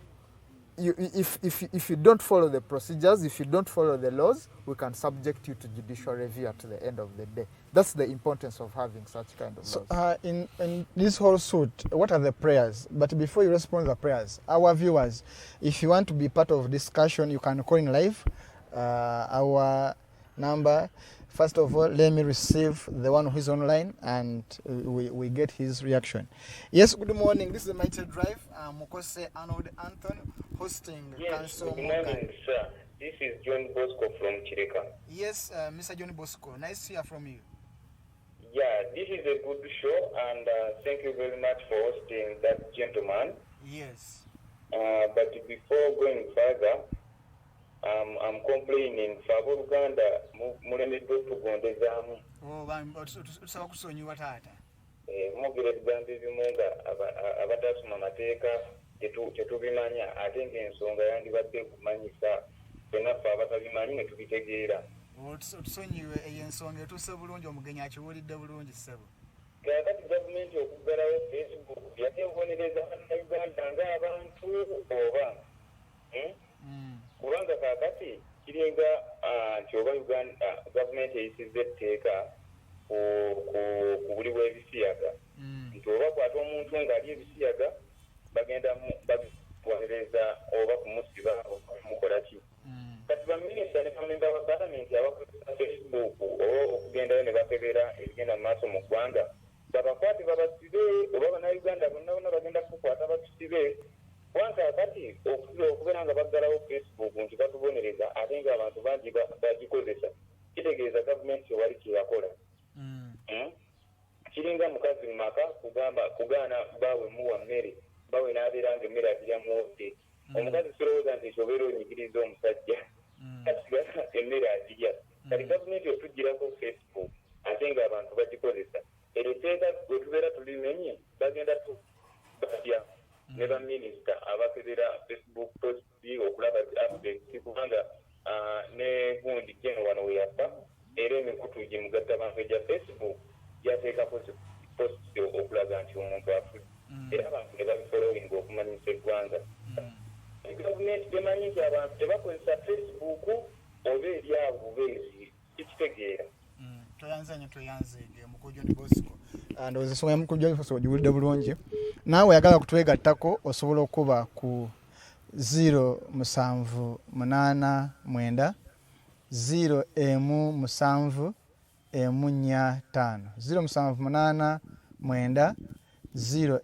don't follow the procedures, if you don't follow the laws, we can subject you to judicial review at the end of the day. That's the importance of having such kind of laws. So, in this whole suit, what are the prayers? But before you respond to the prayers, our viewers, if you want to be part of discussion, you can call in live. Our number, first of all, let me receive the one who is online, and we get his reaction. Yes, good morning. This is Mighty Drive. Mukose Arnold Anthony hosting Council. Good morning, sir. This is John Bosco from Chirika. Yes, Mr. John Bosco. Nice to hear from you. Yeah, this is a good show, and thank you very much for hosting that gentleman. Yes. But before going further, I'm complaining. Fabo Uganda mulemeddwa okutugondezaamu. Tusaba kusonyiwa taata. Mugire ebigambo ebimu nga abatasoma amateeka tetubimanya ate ng'ensonga yandibadde kumanyisa ffenna ffe abatabimanyi ne tubitegeera. Otusonyiwe eyo ensonga etuuse bulungi omugenyi akiwulidde bulungi ssebo. Kakati gavumenti okuggalawo Facebook yateebonereza bannayuganda ng'abantu oba kubanga kakati kiringa nti oba gavumenti eyisizza etteeka ku buli bw'ebisiyaga nti oba kwata omuntu ng'ali ebisiyaga bagenda babibonereza oba kumusiba mukola ki. Kati baminisita ne bamemba ba palamenti abakozesa Facebook oba okugendayo ne bakebera ebigenda mu maaso mu ggwanga babakwate babasibe oba bannayuganda bonna bagenda kukwata batusibe kubanga kati okubeera nga baggalawo Facebook nti batubonereza ate ng'abantu bangi bagikozesa kitegeeza gavumenti tewali kyeyakola. Kiringa mukazi mu maka kugaana bawe muwa mmere bawe n'abeera nga emmere agirya muwote omukazi sirowooza nti ekyobeera onyigiriza omusajja kati emmere agirya kati gavumenti otugirako Facebook ate ng'abantu bagikozesa eryo etteeka gwe tubeera tulimenye bagenda batya ne baminisita abakebera Facebook posti okulaba updates kubanga ne gundi jeno wano we yafa era emikutu gimugatta bantu egya Facebook yateekako posti okulaga nti omuntu afudde era abantu ne babifolowinga okumanyisa eggwanga. Gavumenti temanyi nti abantu tebakozesa Facebook oba eri abo bubeezi tikitegeera. Toyanze mukujo ndi Bosco ndowooza ensonga yamukujo Bosco ogiwulidde bulungi naawe oyagala kutwegattako osobola okuba ku 078 0 1 7 078 0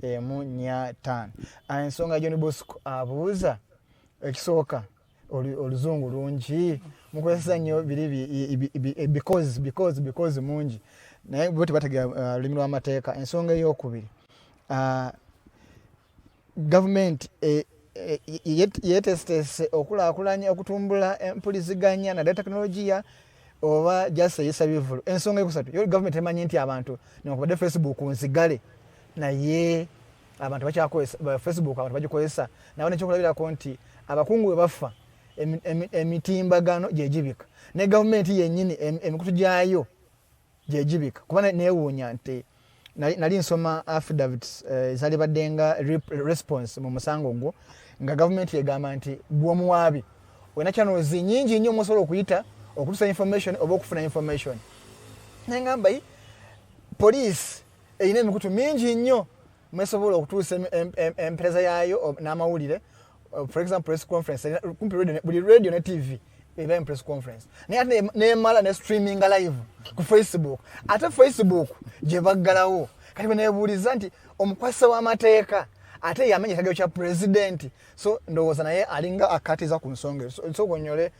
1 ensonga John Bosco abuuza ekisooka oluzungu lungi mukozesa nnyo biri because mungi naye bwe tebategera lulimi lw'amateeka. Ensonga ey'okubiri gavumenti yeetesitese okulaakulanya okutumbula empuliziganya na tekinologiya oba jaseyisa bivulu. Ensonga eyokusatu yo gavumenti emanyi nti abantu newankubadde Facebook nzigale naye abantu bakyakozesa Facebook abantu bagikozesa nawe nekyokulabirako nti abakungu bwe bafa emitimbagano gyegibika ne gavumenti yennyini emikutu gyayo gyegibika kuba neewuunya nti nali nsoma affidavits ezali baddenga response mu musango gwo nga gavumenti egamba nti bw'omuwaabi olina channels nyingi nnyo mwosobola okuyita okutusa information oba okufuna information nengamba police eyina emikutu mingi nnyo mwesobola okutuusa empeereza yaayo n'amawulire. For example, press conference, buli radio ne TV eba press conference. Naye nemala ne streaming live ku Facebook. Ate Facebook gye baggalawo. Kati benebuuliza nti omukwasa w'amateeka ate yamenya ekiragiro kya president. So ndowooza naye alinga akatiza ku nsonga. So gonyole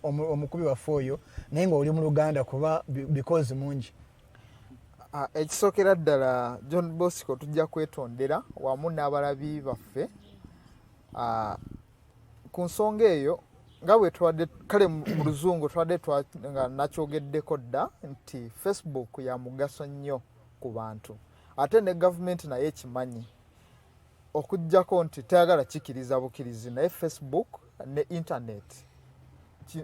omukubi waffe oyo naye ng'oli mu Luganda kuba because mungi. Ekisookera ddala John Bosco tujja kwetondera wamu n'abalabi baffe ku nsonga eyo nga bwe twadde kale mu luzungu twadde nga nakyogeddeko dda nti Facebook ya mugaso nnyo ku bantu ate ne gavumenti naye ekimanyi okuggyako nti tayagala kikiriza bukirizi naye Facebook ne internet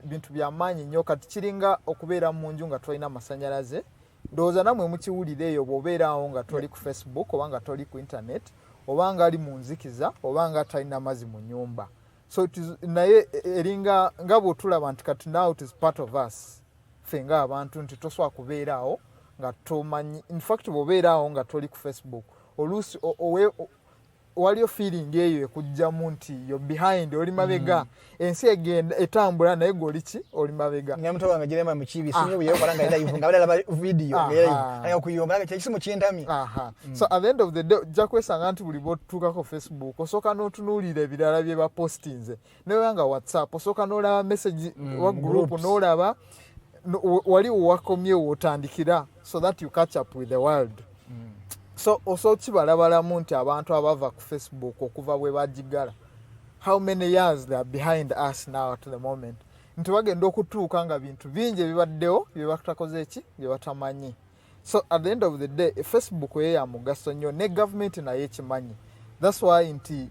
bintu byamaanyi nnyo kati kiringa okubeera mu nju nga tolina amasannyalaze ndowooza namwe mukiwulire eyo bw'obeerawo nga toli ku Facebook oba nga toli ku internet oba nga ali mu nzikiza oba nga talina mazzi mu nyumba. So naye eringa nga bw'otulaba nti kati now it is part of us ffe nga abantu nti toswa kubeeraawo nga tomanyi in fact bw'obeeraawo nga toli ku Facebook oluusi waliyo feeling eyo ekujjamu nti yo behind oli mabega ensi egenda etambula naye gwe oli ki oli mabega nyamuto wange jirema mu kibi sinye buye okolanga live nga balaba video ngera okuyomba nga kyekisimu kyentami. So at the end of the day jja kwesanga nti buli bw'otuukako Facebook osooka n'otunuulira ebirala bye bapostinze newe nga WhatsApp osooka n'olaba message wa group n'olaba wali wakomye wotandikira so that you catch up with the world. So also kibalabalamu nti abantu abava ku Facebook okuva bwe bagigala. How many years they are behind us now at the moment. Nti bagenda okutuuka nga bintu bingi bibaddewo bye batakoze eki bye batamanyi. So at the end of the day Facebook ye ya mugaso nnyo ne government naye kimanyi. That's why nti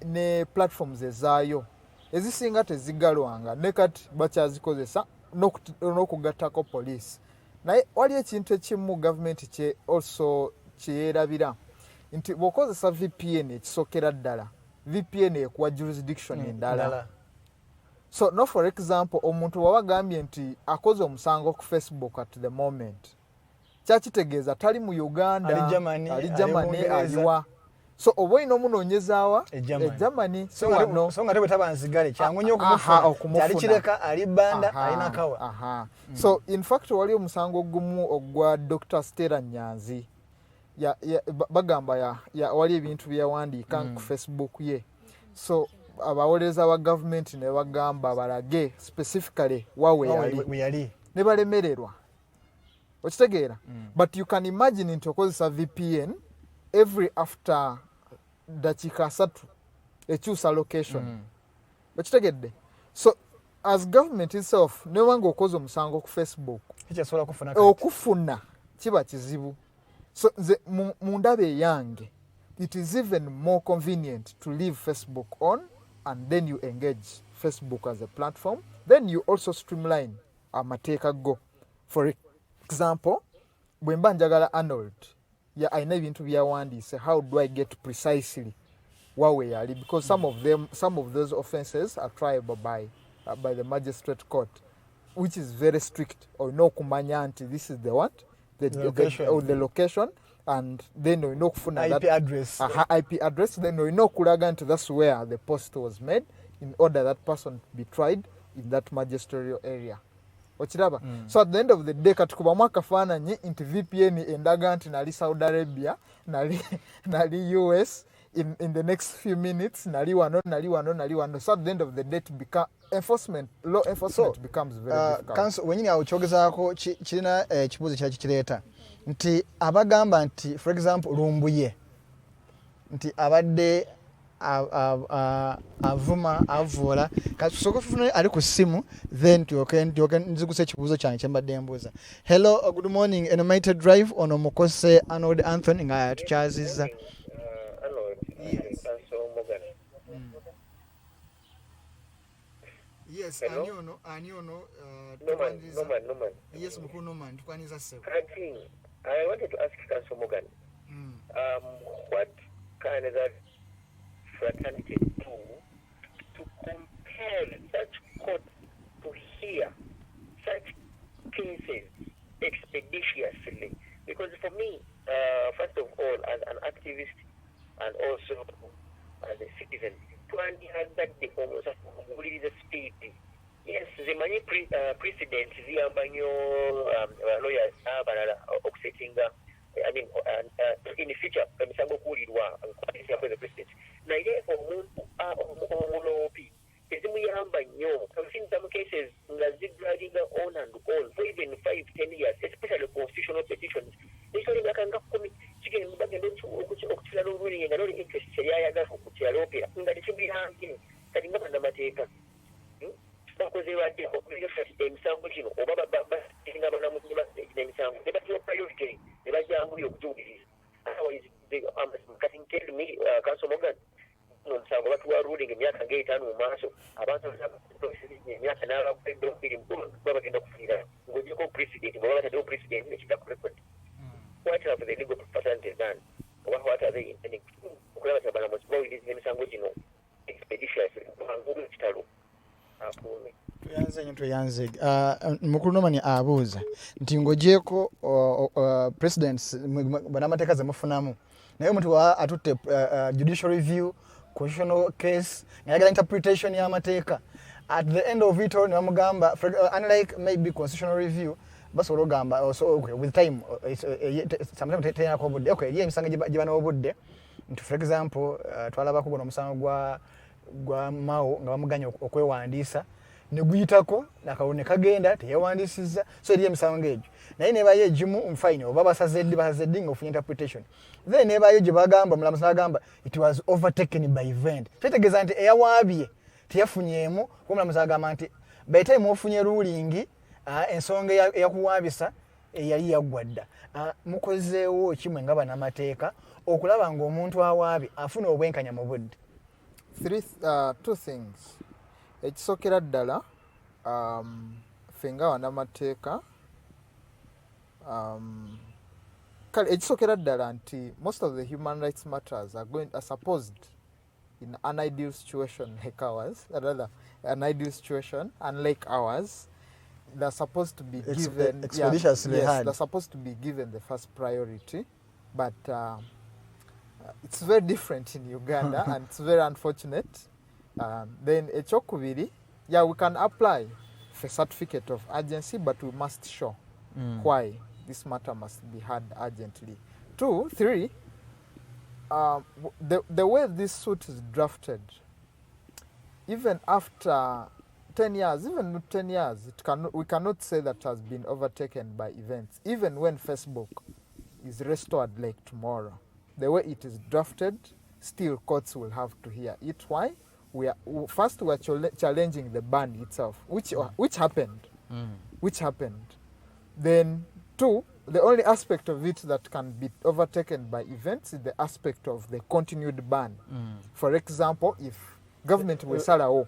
ne platforms ezaayo ezisinga tezigalwanga ne kati bakyazikozesa n'okugattako police. Naye wali ekintu ekimu government kye also kyerabira nti bw'okozesa VPN ekisokera ddala VPN ekuwa jurisdiction endala. So no for example omuntu wabagambye nti akoze omusango ku Facebook at the moment kyakitegeeza tali mu Uganda ali Germany aliwa. So oba ino munoonyezaawa Germany so nga tebutabanzigale kyangu nnyo okumufuna ali kireka ali banda alina kawa. So in fact wali omusango gumu ogwa Dr. Stella Nyanzi bagamba wali ebintu byawandiika ku Facebook ye. So abawoleza wa government ne bagamba balage specifically wawe yali ne balemererwa okitegeera. But you can imagine nti okozesa VPN every after dakika 3 ekyusa location okitegedde. So as government itself ne wange okoze omusango ku Facebook okufuna kiba kizibu. So mu ndabe yange it is even more convenient to leave Facebook on and then you engage Facebook as a platform, then you also streamline amateeka go. For example bwe mba njagala Arnold aina ebintu byawandiise, how do I get precisely wawe yali, because some of those offenses are triable by the magistrate court, which is very strict. Or no kumanya nti this is the what the location and then we know kufuna IP address IP address, then we know kulaga nti that's where the post was made in order that person be tried in that magisterial area. Ochiraba. So at the end of the day katukubamu akafaananyi nti VPN endaga nti nali Saudi Arabia nali US in the next few minutes nali wano. So at the end of the day law enforcement becomes very difficult. Council wenyini awuchogezaako kirina ekibuuzo kyakikireeta nti abagamba nti for example Lumbuye nti abadde avula kasoko fune ali ku simu then tyoke nzikuse ekibuuzo kyange kyembadde mbuuza. Hello, good morning, Animated Drive ono Mukose Arnold Anthony nga tukyaziza. Yes, ani ono Norman. Yes, mukuru Norman, tukwaniza sewe. I wanted to ask Council Morgan, what kind of that fraternity do to compare such court to hear such cases expeditiously? Because for me, first of all, as an activist and also as a citizen, to understand that the speed. Yes, the money precedent, the lawyers are setting I mean, in the future, the president. Now, I've seen some cases dragging on and on for even 5-10 years, especially constitutional petitions. Usually, I can go chicken back and interest. Munnamateeka because they were emisango kino oba basinga banamu emisango ne batyo priority ne bajjangu y'okujuliriza. Otherwise they can tell me Council Morgan omusango batuwa ruling emyaka ng'etaano mu maaso abantu emyaka n'abakwedde baba bagenda kufunira ng'ogyeko president baba bataddewo president nekidda ku record. What have the legal representatives done? What are they intending to do? Okulaba nti abalamuzi bawuliriza emisango gino expeditiously mangu ekitalo. Tuyanze mukulu Norman abuuza nti ng'ogyeko presidents Munnamateeka ze mufunamu naye omuntu atutte judicial review, constitutional case, ngayagala interpretation y'amateeka. At the end of it all ne bamugamba unlike maybe constitutional review basobola ogamba with time sometimes teyinako obudde eri emisango gye banawo obudde nti for example twalabako guno omusango gwa Mao nga bamuganya okwewandiisa ne guyitako nakawone kagenda teyawandisiza so eriye emisango egyo naye nebayo egimu mfine oba basazeddi ng'ofunye interpretation then nebayo gye bagamba omulamuzi n'agamba it was overtaken by event kitegeeza nti eyawaabye teyafunyeemu kuba omulamuzi agamba nti by time ofunye ruling ensonga eyakuwaabisa yali yaggwa dda. Mukozeewo kimwe nga bannamateeka okulaba ng'omuntu awaabye afuna obwenkanya mu budde? Two things. Ekisookera ddala ffe nga bannamateeka kale ekisookera ddala nti most of the human rights matters are supposed in an ideal situation like ours, rather an ideal situation unlike ours, they're supposed to be given expeditiously hard. They're supposed to be given the first priority, but it's very different in Uganda and it's very unfortunate. Then ekyokubiri, we can apply for certificate of urgency, but we must show why this matter must be had urgently. 2, 3, the way this suit is drafted, even after 10 years, even not 10 years, we cannot say that has been overtaken by events. Even when Facebook is restored like tomorrow, the way it is drafted, still courts will have to hear it. Why? We are challenging the ban itself, which happened. Then 2, the only aspect of it that can be overtaken by events is the aspect of the continued ban. For example, if government will salawo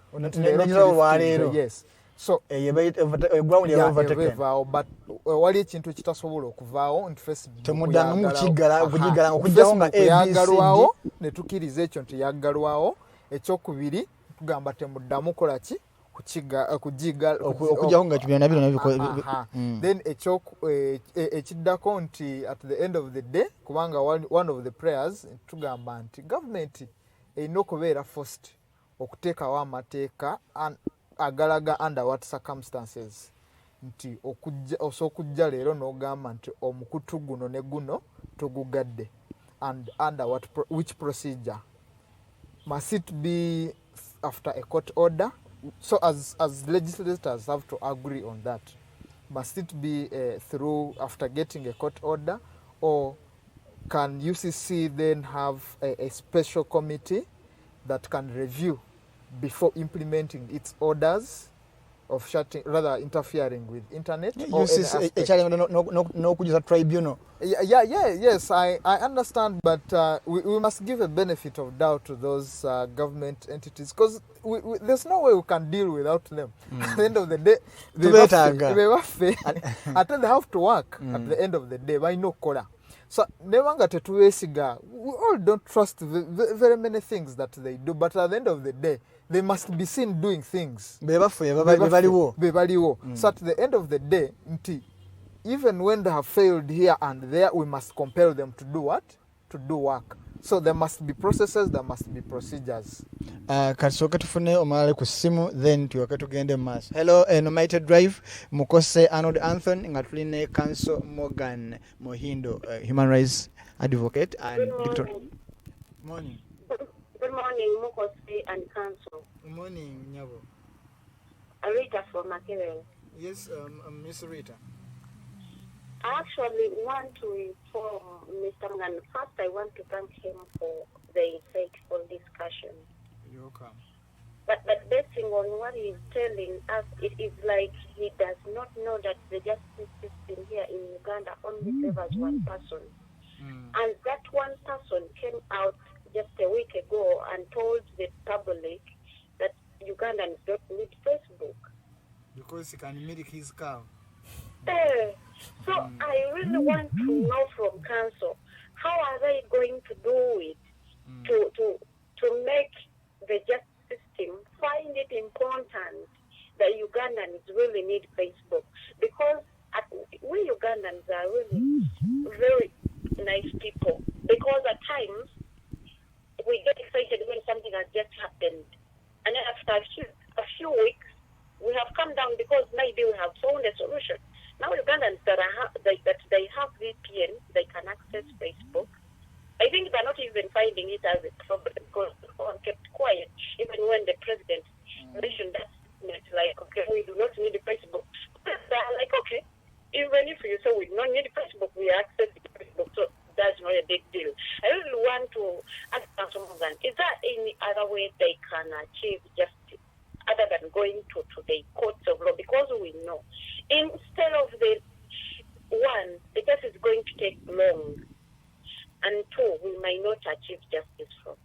yes, so but wali ekintu kitasobola okuvaawo nti Facebook ne tukiriza ekyo nti yaggalwawo. Ekyokubiri tugamba temuddamu kola ki okujjaho nga kibyonna bino then ekiddako nti at the end of the day kubanga one of the prayers tugamba nti government erina okubeera forced okuteekawo amateeka agalaga under what circumstances nti okujja leero n'ogamba nti omukutu guno ne guno tugugadde and under which procedure must it be after a court order? So as legislators have to agree on that. Must it be through after getting a court order, or can UCC then have a special committee that can review before implementing its orders of shutting, rather interfering with internet? No tribunal. Yes, I understand, but we must give a benefit of doubt to those government entities, because there's no way we can deal without them. At the end of the day, they have to work at the end of the day. Why no kola? So nebanga tetuwesiga, we all don't trust very many things that they do, but at the end of the day, they must be seen doing things. Bebaliwo. So at the end of the day, even when they have failed here and there, we must compel them to do what? To do work. So there must be processes, there must be procedures. Kasooka tufune omalale ku simu, then tuyoke tugende maaso. Hello, Nominated Drive, Mukose Arnold Anthony, nga tuline Council Morgan Muhindo, human rights advocate and Victor. Morning. Good morning, Mukose and Council. Good morning, Nyabo. Rita from Makerere. Yes, Miss Rita. I actually want to inform Mr. Morgan. First, I want to thank him for the insightful discussion. You're welcome. But basing on what he's telling us, it is like he does not know that the justice system here in Uganda only favors one person. And that one person came out just a week ago and told the public that Ugandans don't need Facebook. Because he can milk his cow. So I really want to know from Council, how are they going to do it to make the justice system find it important that Ugandans really need Facebook? Because we Ugandans are really very nice people. Because at times we get excited when something has just happened, and then after a few weeks we have come down because maybe we have found a solution. Now Ugandans that they have VPN, they can access Facebook. I think they're not even finding it as a problem because everyone kept quiet, even when the president mentioned that. It's like, okay, going to the courts of law, because we know instead of the case is going to take long, and two, we may not achieve justice from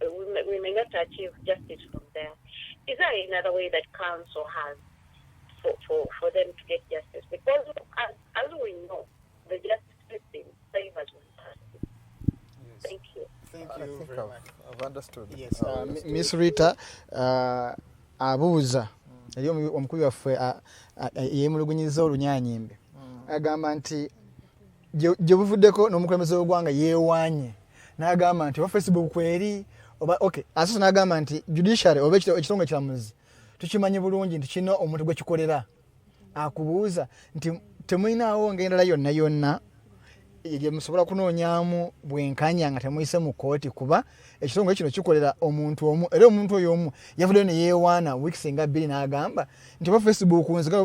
there. Is there another way that council has for them to get justice? Because as we know, the justice system favors one person. Yes. Thank you. Thank you very much. I've understood. Yes. Miss Rita, abuuza eri omukubi waffe yeemulugunyiza olunyanyimbe agamba nti gye buvuddeko n'omukulembeze w'eggwanga yeewaanye n'agamba nti oba Facebook kweri oba okay asose n'agamba nti judiciary oba ekitongole ekiramuzi tukimanyi bulungi nti kino omuntu gwe kikolera akubuuza nti temulinawo ng'endala yonna gye musobola kunoonyaamu bwenkanya nga temuyise mu kooti kuba ekitongole kino kikolera omuntu omu era omuntu oyo omu yavuddeyo ne yeewaana wiiki nga 2 n'agamba nti oba Facebook nzigale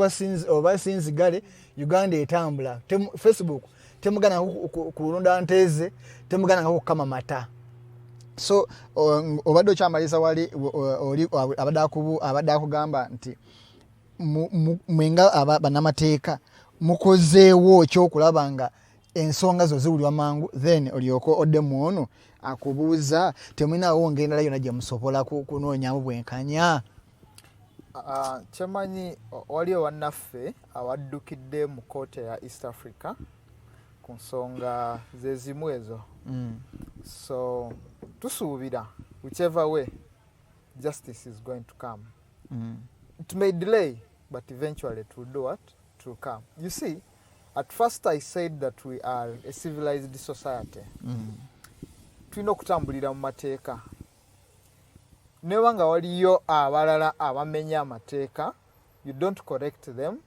oba sinzigale Uganda etambula Facebook temugana kulonda nteze temugana kukama mata. So obadde okyamaliza wali oli abadde kugamba nti mwenga bannamateeka mukozeewo ekyokulaba nga ensonga zo ziwulirwa mangu then olyoko odde muono akubuuza temulinawo ng'endala yonna gye musobola kunoonyamu bwenkanya. Kyemanyi waliwo wannaffe awaddukidde mu kooti ya East Africa ku nsonga ze zimu ezo. So tusuubira whichever way justice is going to come. It may delay, but eventually it will do what? It will come. You see, at first I said that we are a civilized society. Tulina okutambulira mu mateeka. Newanga waliyo abalala abamenya amateeka, you don't correct them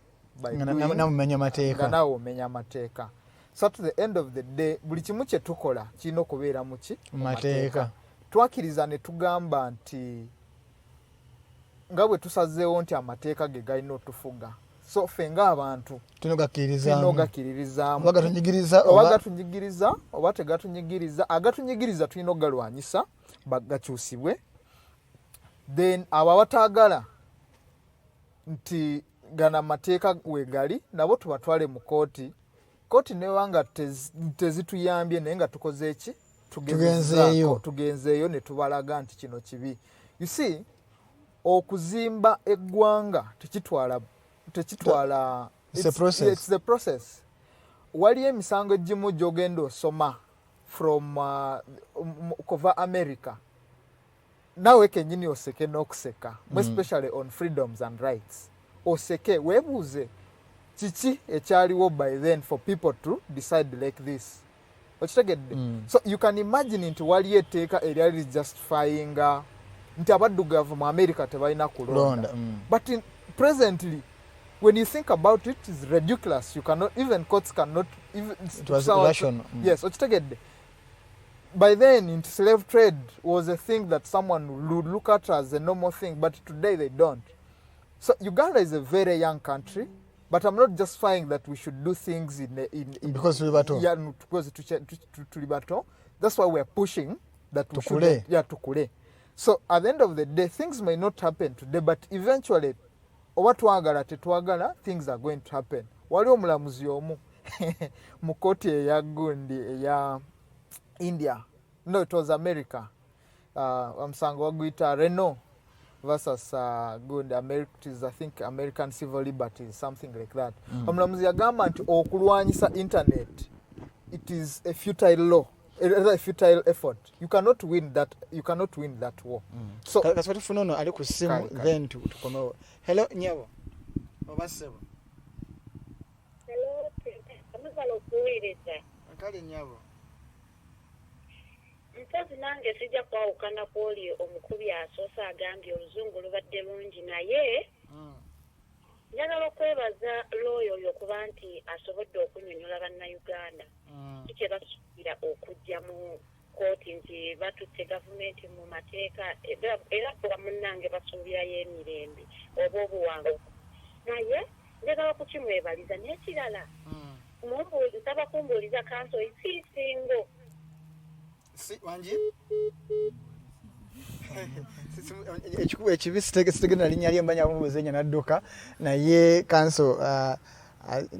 by namumenya mateeka. Nawo omenya amateeka. So at the end of the day, buli kimu kye tukola kirina okubeera mu ki? Mateeka. Twakiriza ne tugamba nti nga bwe tusazeewo nti amateeka ge galina otufuga. So ffe ng'abantu tunogakiririzaamu oba gatunyigiriza oba tegatunyigiriza. Agatunyigiriza tulina okugalwanyisa gakyusibwe. Then abo abataagala nti gana amateeka wegali nabo tubatwale mu kooti. Kooti newanga tezituyambye naye nga tukoze eki? Tugenzeeyo ne tubalaga nti kino kibi. You see, okuzimba eggwanga tekitwala it's the process. Waliyo emisango egimu gy'ogenda osoma from kova America. Nawe kenyini oseke n'okuseka, especially on freedoms and rights. Oseke weebuuze kiki ekyaliwo by then for people to decide like this. Okitegedde? So you can imagine nti waliyo etteeka eryali justifying nti abaddugavu mu America tebalina kulonda. But presently, when you think about it, it's ridiculous. You cannot, even courts cannot even. It was irrational. Yes, okitegedde. By then, slave trade was a thing that someone would look at as a normal thing, but today they don't. So Uganda is a very young country, but I'm not justifying that we should do things in because tulibato. Yeah, because tulibato. That's why we're pushing that we should. Yeah, tukule. So at the end of the day, things may not happen today, but eventually, oba twagala tetwagala, things are going to happen. Waliwo omulamuzi omu mu kooti eya gundi eya India. No, it was America. Omusango waguyita Renault versus good America, I think American civil liberties, something like that. Omulamuzi yagamba nti okulwanyisa internet, it is a futile law. A futile effort. You cannot win that. You cannot win that war. So that's what funono ali ku simu then to come. Hello nyabo. Obasebo. Hello. Amazalo kuwiriza. Akali nyabo. Mpozi nange sijja kwawukana kwoli omukubi asoosa agambye oluzungu lubadde lungi naye njagala okwebaza looyo oyo okuba nti asobodde okunnyonnyola bannayuganda kye basuubira okujja mu kooti nti batutte gavumenti mu mateeka era kuba munnange basuubirayo emirembe oba obuwanguzi naye njagala kukimwebaliza n'ekirala nsaba kumbuuliza kanso isiisingo si wanji ekikuba ekibi sitegena linnya lye mbanya kumubuuza nya nadduka naye kanso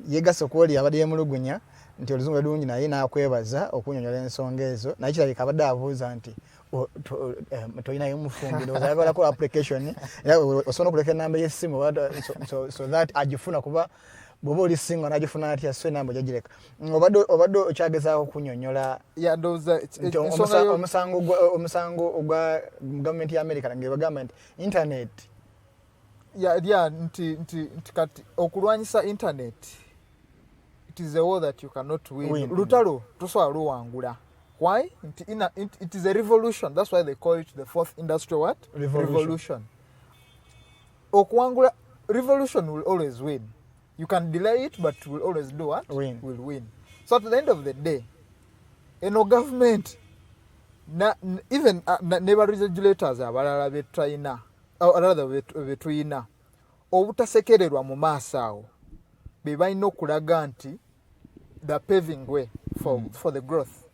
yegasa okwoli abadde yemulugunya nti oluzungu lulungi naye n'akwebaza okunyonyola ensonga ezo naye kirabika abadde abuuza nti tolinayo mufumbi ozabalako application osobola okuleka enamba y'essimu so that agifuna kuba bw'oba oli singa n'agifuna atya so enamba gyagireka obadde okyagezaako okunyonyola omusango ogwa gavumenti ya America nga bagamba nti internet nti kati okulwanyisa internet it is a war that you cannot win. Lutalo tosobola luwangula. Why? It is a revolution. That's why they call it the fourth industrial what? Revolution. Okuwangula revolution will always win. You can delay it, but will always do what? Will win. So at the end of the day, government, even neighbor regulators abalala betulina, or rather betulina, obutasekererwa mu maaso awo be balina okulaga nti the paving way for the growth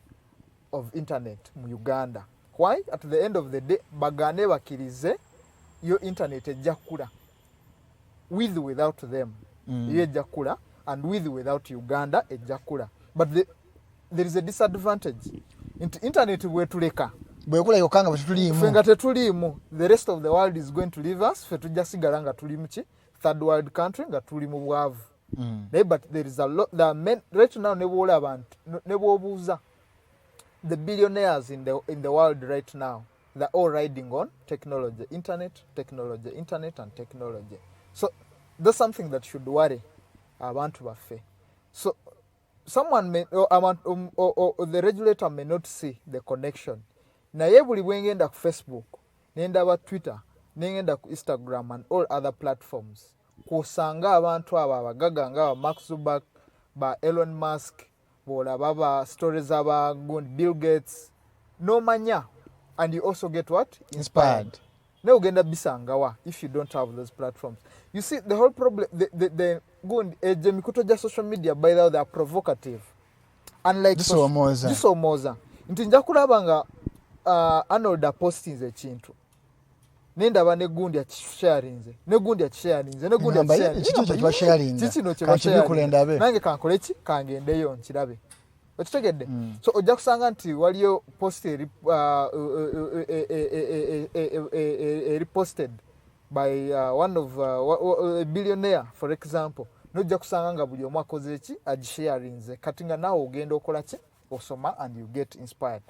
of internet mu Uganda. Why? At the end of the day, bagane bakirize yo internet ejja kula with without them. Yo ejja kula and with without Uganda ejja kula. But there is a disadvantage. Internet bwetuleka bwekula yokanga bwetulimu fenga tetulimu, the rest of the world is going to leave us fe tujja sigala nga tuli mu third world country nga tuli mu bwavu. But there is a lot that right now nebwobuuza the billionaires in the world right now, they're all riding on technology, internet and technology. So that's something that should worry abantu baffe. So someone may or the regulator may not see the connection. Naye buli bwengenda ku Facebook, nenda ba Twitter, nengenda ku Instagram and all other platforms, kusanga abantu aba abagaga nga Mark Zuckerberg, ba Elon Musk, bola baba stories about Bill Gates, no manya, and you also get what? Inspired. No ugenda bisangawa if you don't have those platforms. You see the whole problem, the good mikuto ja social media, by the way, they are provocative. Unlike this omoza. Ntinja kulaba nga Arnold posting ekintu. Nenda bane gundi akisharinze. Ne gundi akisharinze. Ne gundi akisharinze. Chicho chwa sharinze. Chicho chwa sharinze. Nange kankole ki kangendeyo nkirabe. Okitegedde. So ojja kusanga nti waliyo post reposted by one of a billionaire for example. Nojja kusanga nga buli omu akoze eki agisharinze. Kati nga nawe ogenda okola ki? Osoma and you get inspired.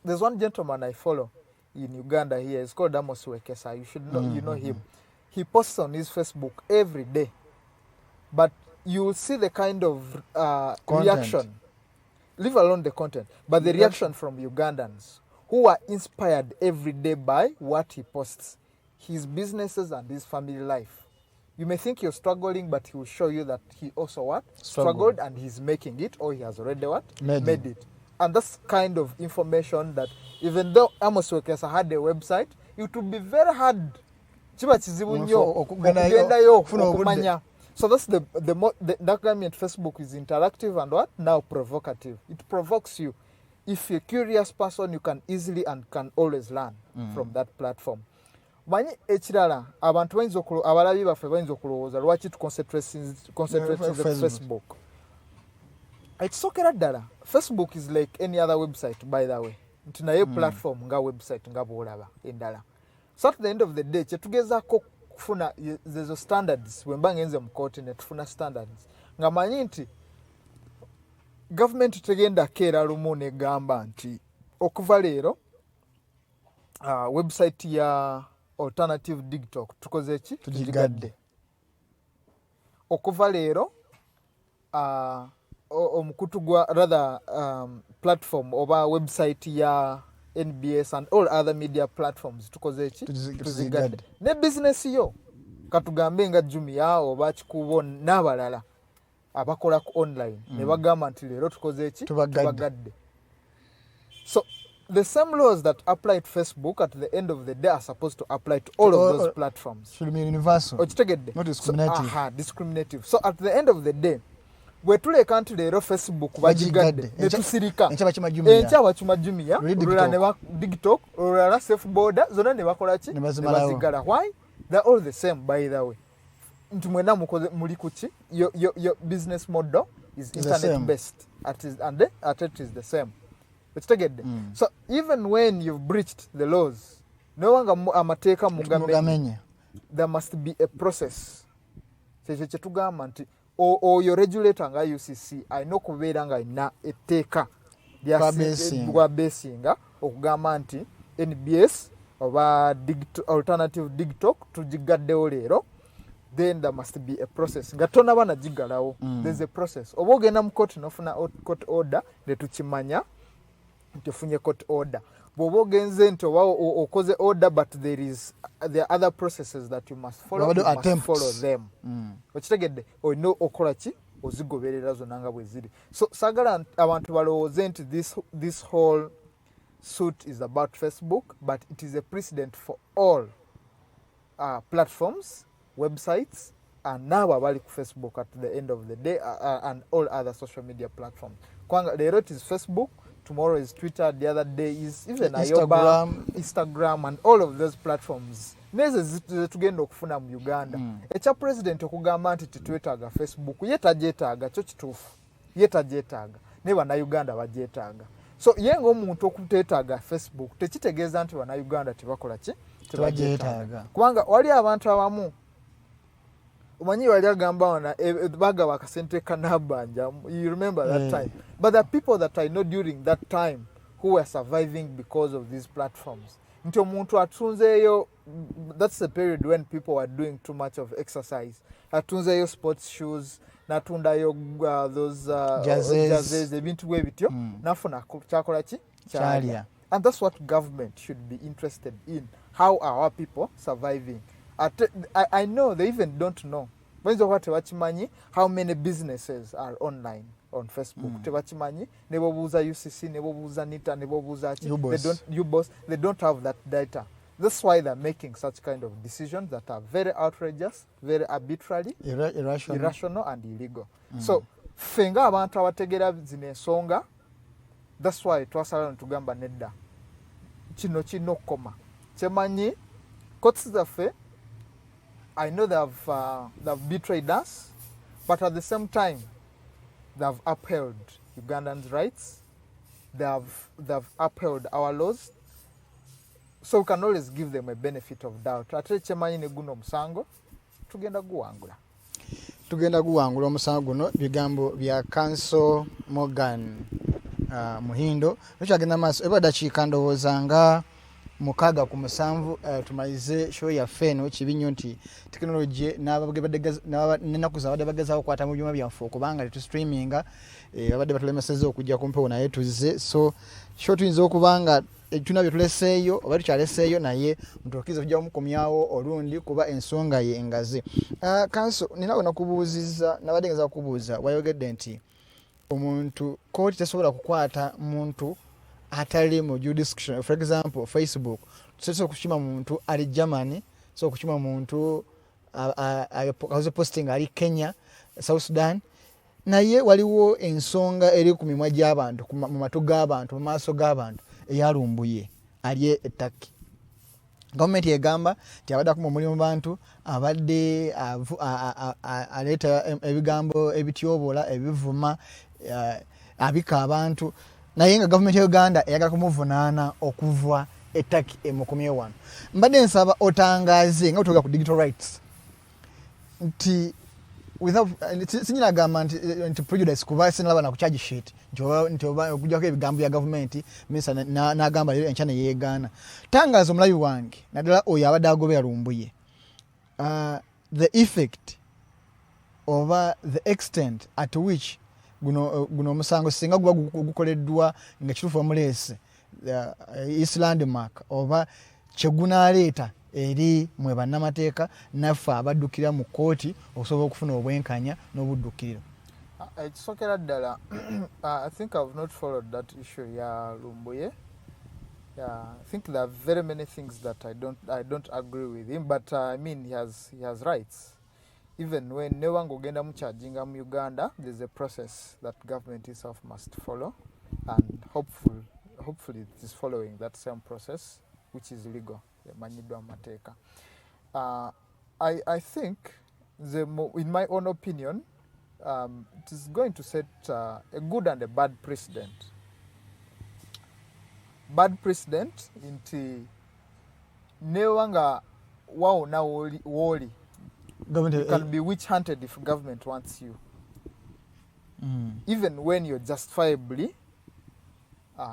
There's one gentleman I follow in Uganda here. It's called Amos Wekesa. You should know, you know him. He posts on his Facebook every day. But you will see the kind of reaction. Leave alone the content. But the reaction from Ugandans who are inspired every day by what he posts. His businesses and his family life. You may think you're struggling, but he will show you that he also what? Struggled and he's making it, or he has already what? Made it. And that's kind of information that even though Amos Wekesa had a website, it would be very hard. So that's the document Facebook is interactive and what? Now provocative. It provokes you. If you're a curious person, you can easily and can always learn from that platform. Manyi ekirala abantu bayinza abalabi baffe bayinza okulowooza lwaki tuconcentrate Facebook. Ekisokera ddala Facebook is like any other website, by the way. Nti naye platform nga website nga bwolaba endala. So at the end of the day kyetugezaako kufuna zezo standards bwe mba ngenze mu kooti ne tufuna standards nga manyi nti government tegenda keera lumu negamba nti okuva leero website ya Alternative Digital tukoze ki tugigadde. Okuva leero omukutu gwa rather platform oba website ya NBS and all other media platforms tukoze ki tuzigadde. Ne business yo katugambe nga Jumia oba Kikubo n'abalala abakola ku online ne bagamba nti leero tukoze ki tubagadde. So the same laws that apply to Facebook at the end of the day are supposed to apply to all of those platforms. Should be universal. Not discriminative. Discriminative. So at the end of the day, bwe tuleka nti leero Facebook bagigadde ne tusirika enkya bakimajumia olulala ne ba TikTok olulala safe border zonna ne bakola ki ne bazigala. Why? They're all the same, by the way. Nti mwena muli kuki your business model is internet based and it is the same. So even when you've breached the laws, no wanga amateeka mugamenye, there must be a process. Kyekyo kyetugamba nti oyo regulator nga UCC alina okubeera nga alina etteeka lya besinga okugamba nti NBS oba alternative TikTok tugigaddewo leero, then there must be a process. Nga tonaba nagigalawo, there's a process. Oba ogenda mu court nofuna court order ne tukimanya nti ofunye court order. Bw'oba ogenze nti oba okoze order but there are other processes that you must follow. You must follow them. Okitegedde olina okola ki ozigoberera zonna nga bwe ziri. So sagala abantu balowooze nti this whole suit is about Facebook, but it is a precedent for all platforms, websites, and now abali ku Facebook at the end of the day, and all other social media platforms. Kwanga leero it is Facebook, tomorrow is Twitter, the other day is even Instagram and all of those platforms. Neze zetugenda okufuna mu Uganda. Ekya president okugamba nti tetwetaaga Facebook, ye tagyetaaga, kyo kituufu. Ye tagyetaaga. Ne bannayuganda bagyetaaga. So ye ng'omuntu okuteetaaga Facebook tekitegeeza nti bannayuganda tebakola ki? Tebagyetaaga. Kubanga wali abantu abamu omanyi wali agamba wana bagaba akasente kanabanja. You remember that time. But the people that I know during that time who were surviving because of these platforms. Nti omuntu atunzeeyo, that's the period when people were doing too much of exercise. Atunzeeyo sports shoes, natundayo those jazzes, ebintu bwe bityo, nafuna kyakola ki? Kyalya. And that's what government should be interested in. How are our people surviving? I know they even don't know. Tebakimanyi how many businesses are online on Facebook. Tebakimanyi nebo buuza UCC, nebo buuza NITA, nebo buuza they don't have that data. That's why they're making such kind of decisions that are very outrageous, very arbitrary, irrational and illegal. So fenga abantu abategera zino ensonga, that's why twasala ntugamba nedda kino kinokoma kyemanyi courts zaffe. I know they've betrayed us, but at the same time, they've upheld Ugandans' rights. They've upheld our laws. So we can always give them a benefit of doubt. Ate kyemanyi ne guno musango tugenda guwangula. Tugenda guwangula omusango guno bigambo bya Council Morgan Muhindo. Tukyagenda maaso eba dakiika ndowooza nga 6 ku 7 tumalize show yaffe eno kibinyo nti technology n'ennaku zabadde bagezaako okukwata mu byuma byaffe okubanga tetu streaminga babadde batulemesezza okujja ku mpewo naye tuzze. So show tuyinza okubanga tuna bye tuleseeyo oba tukyaleseeyo naye mutukkiriza tujja kumukomyawo olundi kuba ensonga ye engazi. Kanso nina nakubuuzizza nabadde ngeza kukubuuza wayogedde nti omuntu kooti tesobola kukwata muntu atali mu jurisdiction. For example, Facebook tusobola kuchima muntu ali Germany, so kuchima muntu akoze posting ali Kenya, South Sudan, naye waliwo ensonga eri ku mimwa gy'abantu mu matu g'abantu mu maaso g'abantu eyalumbuye ali ettaki. Gavumenti egamba nti abadde akuma omulimu bantu abadde aleeta ebigambo ebityobola ebivuma abika abantu, naye nga gavumenti ya Uganda eyagala kumuvunaana okuva ettaki emukomye wano. Mbadde nsaba otangaaze nga tutoga ku digital rights nti sinyina gamba nti prejudice kuba sinalaba na ku charge sheet nti okujjako ebigambo bya gavumenti minisa n'agamba leero enkya ne yeegaana. Tangaaza omulabi wange naddala oyo abadde agobera lumbuye the effect over the extent at which guno omusango singa guba gukoleddwa nga kituufu omuleese East Landmark oba kyegunaaleeta eri mwe bannamateeka naffe abaddukira mu kooti okusobola okufuna obwenkanya n'obuddukiriro. Ekisokera ddala I think I've not followed that issue ya Lumbuye. I think there are very many things that I don't agree with him, but I mean he has rights. even when newango genda mucharginga mu Uganda, there's a process that government itself must follow, and hopefully it is following that same process, which is legal. Munnamateeka. I think, in my own opinion, it is going to set a good and a bad precedent. Bad precedent inti newanga wow na woli. You can be witch hunted if government wants you. Even when you're justifiably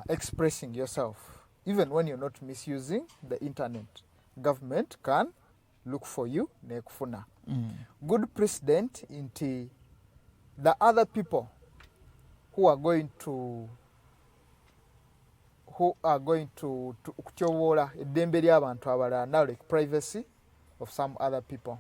expressing yourself, even when you're not misusing the internet, government can look for you nekufuna. Good precedent into the other people who are going to kuchobola eddembe ly'abantu abalala, now like privacy of some other people.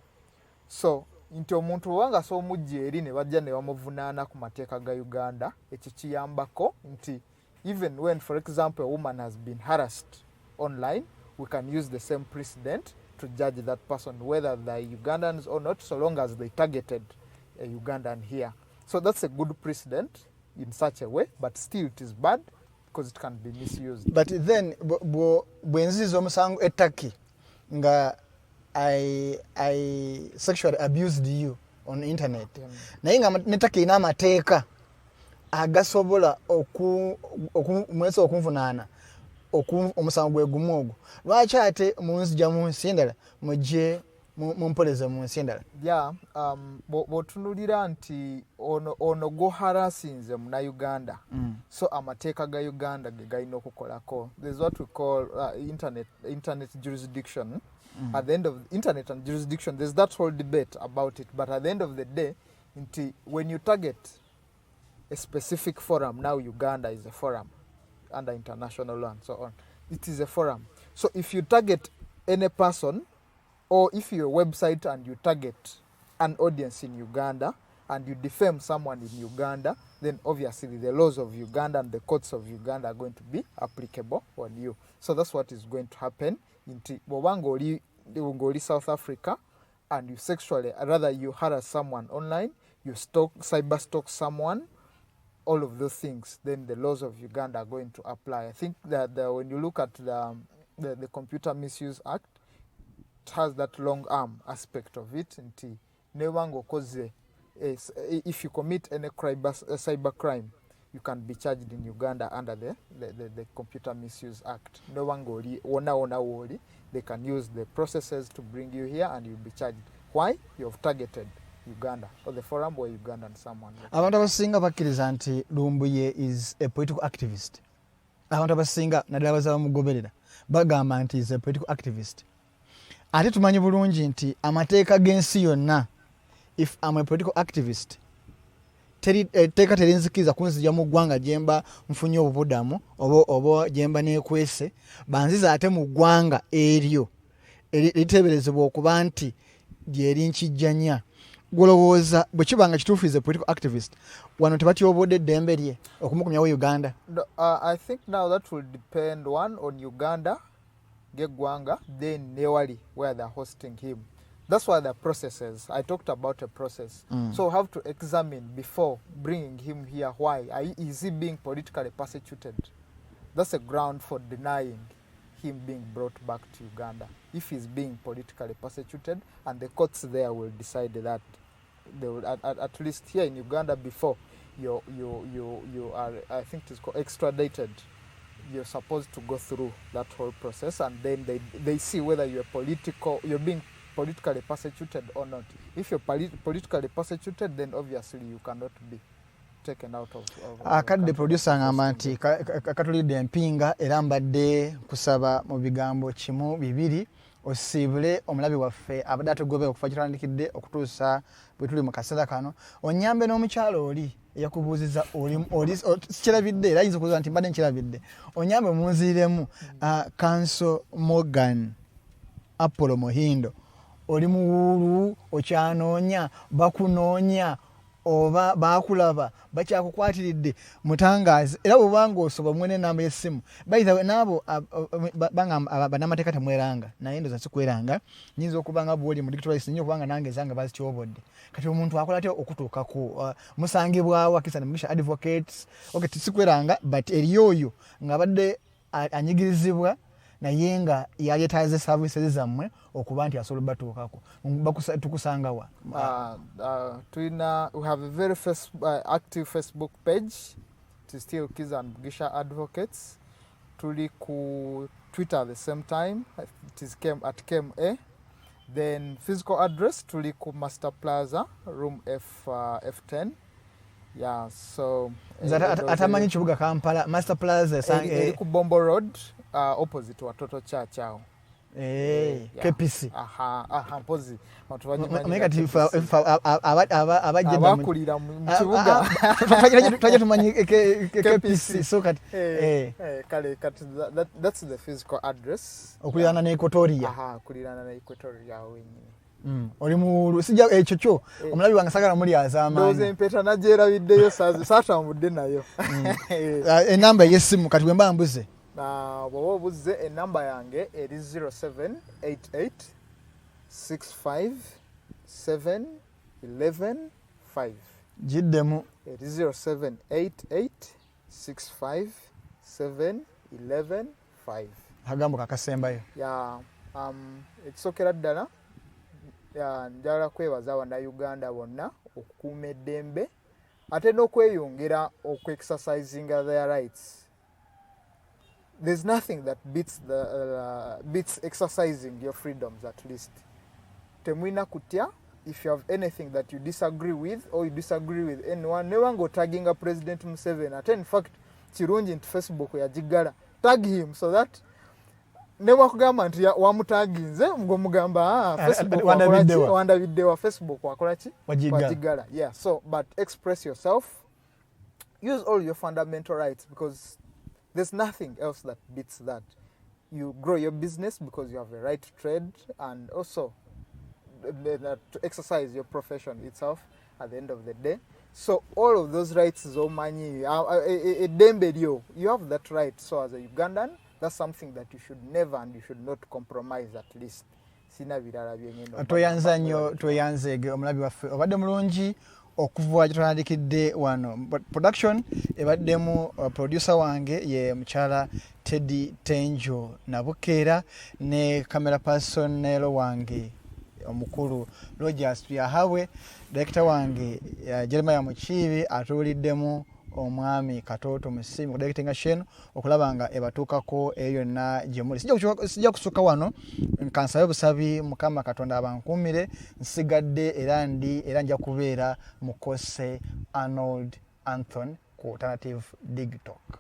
So nti omuntu wanga so mujja eri ne bajja ne bamuvunaana ku mateeka ga Uganda, ekyo kiyambako nti even when, for example, a woman has been harassed online, we can use the same precedent to judge that person, whether they're Ugandans or not, so long as they targeted a Ugandan here. So that's a good precedent in such a way, but still it is bad because it can be misused. But then, bwenzizo musango etaki nga I sexually abused you on the internet. Naye nga netaki ina amateeka agasobola mwesa okunvunaana omusango gwe gumu ogwo. Lwaki ate munzija mu nsi endala mujje mumpoleze mu nsi endala? Yeah, bw'otunulira nti ono go harasinze muna Uganda. So amateeka ga Uganda ge galina okukolako. There's what we call internet jurisdiction. At the end of internet and jurisdiction, there's that whole debate about it. But at the end of the day, when you target a specific forum, now Uganda is a forum under international law and so on. It is a forum. So if you target any person, or if you're a website and you target an audience in Uganda and you defame someone in Uganda, then obviously the laws of Uganda and the courts of Uganda are going to be applicable on you. So that's what is going to happen. Bobanga oli South Africa and you sexually, rather you harass someone online, you cyber stalk someone, all of those things, then the laws of Uganda are going to apply. I think that when you look at the Computer Misuse Act, it has that long arm aspect of it. If you commit any cyber crime, you can be charged in Uganda under the Computer Misuse Act. No one worry. They can use the processes to bring you here and you'll be charged. Why? You have targeted Uganda or the forum where Uganda and someone. Abantu abasinga bakkiriza nti Lumbuye is a political activist. Abantu abasinga naddala baza bamugoberera bagamba nti is a political activist. Ate tumanyi bulungi nti amateeka g'ensi yonna, if I'm a political activist, teeka terinzikiriza kunzija mu ggwanga gyemba nfunye obubudamu oba gyemba neekwese, banziza ate mu ggwanga eryo eriteeberezebwa okuba nti lyeri nkijjanya. Golowooza bwe kibanga kituufu is a political activist, wano tebatyobodde eddembe lye okumukumyawo Uganda? I think now that will depend, one, on Uganda geggwanga, then newali where they're hosting him. That's why the processes. I talked about a process. So have to examine before bringing him here. Why? Is he being politically persecuted? That's a ground for denying him being brought back to Uganda. If he's being politically persecuted, and the courts there will decide that. They will, at least here in Uganda, before you are, I think it's called extradited, you're supposed to go through that whole process, and then they see whether you're being politically persecuted or not. If you're politically persecuted, then obviously you cannot be taken out of akadde producer ngamba nti katulidde empinga era mbadde kusaba mu bigambo kimu bibiri osiibule omulabi waffe abadde atugobera okufa kitandikidde okutuusa bwe tuli mu kaseera kano, onyambe n'omukyalo oli eyakubuuziza oli kirabidde era ayinza okubuuza nti mbadde nkirabidde, onyambe munziiremu Kanso Morgan Apollo Muhindo. Oli muwulu, okyanoonya, bakunoonya, oba bakulaba bakyakukwatiridde mutangazi era bwobanga osoba mwene namba y'essimu bayita nabo bangamba bannamateeka temweranga naye ndoza sikweranga nyinza okubanga bwoli mu digitalist nnyo kubanga nange zange bazikyobodde kati omuntu akola atya okutuukako musangibwawo akisana mugisha advocates sikweranga but eriyoyo nga badde anyigirizibwa naye nga yaleetaze services zammwe okuba nti asobola batuukako tukusangawa. We have a very active Facebook page. It is still Kids and Bugisha Advocates. Tuli ku Twitter at the same time. It is at KMA. Then physical address tuli ku Master Plaza, room F10. Yeah, so atamanyi kibuga Kampala Master Plaza eri ku Bombo Road, opposite Watoto Church awo. KPC. Mpozi. Abakulira mu kibuga. Twaje tumanyi KPC so kati. That's the physical address. Okulirana ne Equatoria. Kulirana na Equatoria wenyini. Oli mu sijja ekyo kyo omulabi wange sagala muri azaamaanyi. Ndoze empeta najera biddeyo saatambudde nayo. Enamba y'essimu kati bwe mba mbuze. Bw'oba obuze enamba yange eri 0788 65 7 11 5. Giddemu. Eri 0788 65 7 11 5. Hagambo kakasembayo. Ekisokera ddala njagala kwebaza Bannayuganda bonna okukuuma eddembe ate n'okweyongera okweexercisinga their rights. There's nothing that beats exercising your freedoms at least. Temwina kutya, if you have anything that you disagree with or you disagree with anyone, never go tagging a President Museveni. At in fact, kirungi nti Facebook yajigala. Tag him so that never kugamba nti wamutaginze ngo mugamba Facebook wanda video Facebook wakola ki wajigala. Yeah, so but express yourself. Use all your fundamental rights because there's nothing else that beats that. You grow your business because you have a right to trade and also to exercise your profession itself at the end of the day. So all of those rights is omanyi you have that right. So as a Ugandan, that's something that you should never and you should not compromise at least. Sina birala byengendo. Toyanza nnyo tweyanzege omulabi waffe obadde mulungi okuva gyetwanandikidde wano production ebaddemu producer wange ye mukyala Teddy Tenjo Nabukeera ne camera personnel wange omukulu Rogers Yahawe, director wange Jeremiah Mukiibi atuuliddemu omwami Katoto Musimu kudirectinga sheno okulaba nga ebatuukako eyo yonna gyemuli. Sijja kusukka wano nkansabe busabi Mukama Katonda abankumire nsigadde era nja kubeera Mukose Arnold Anthony ku Alternative Dig Talk.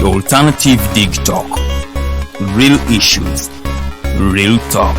Alternative Dig Talk. Real issues, real talk.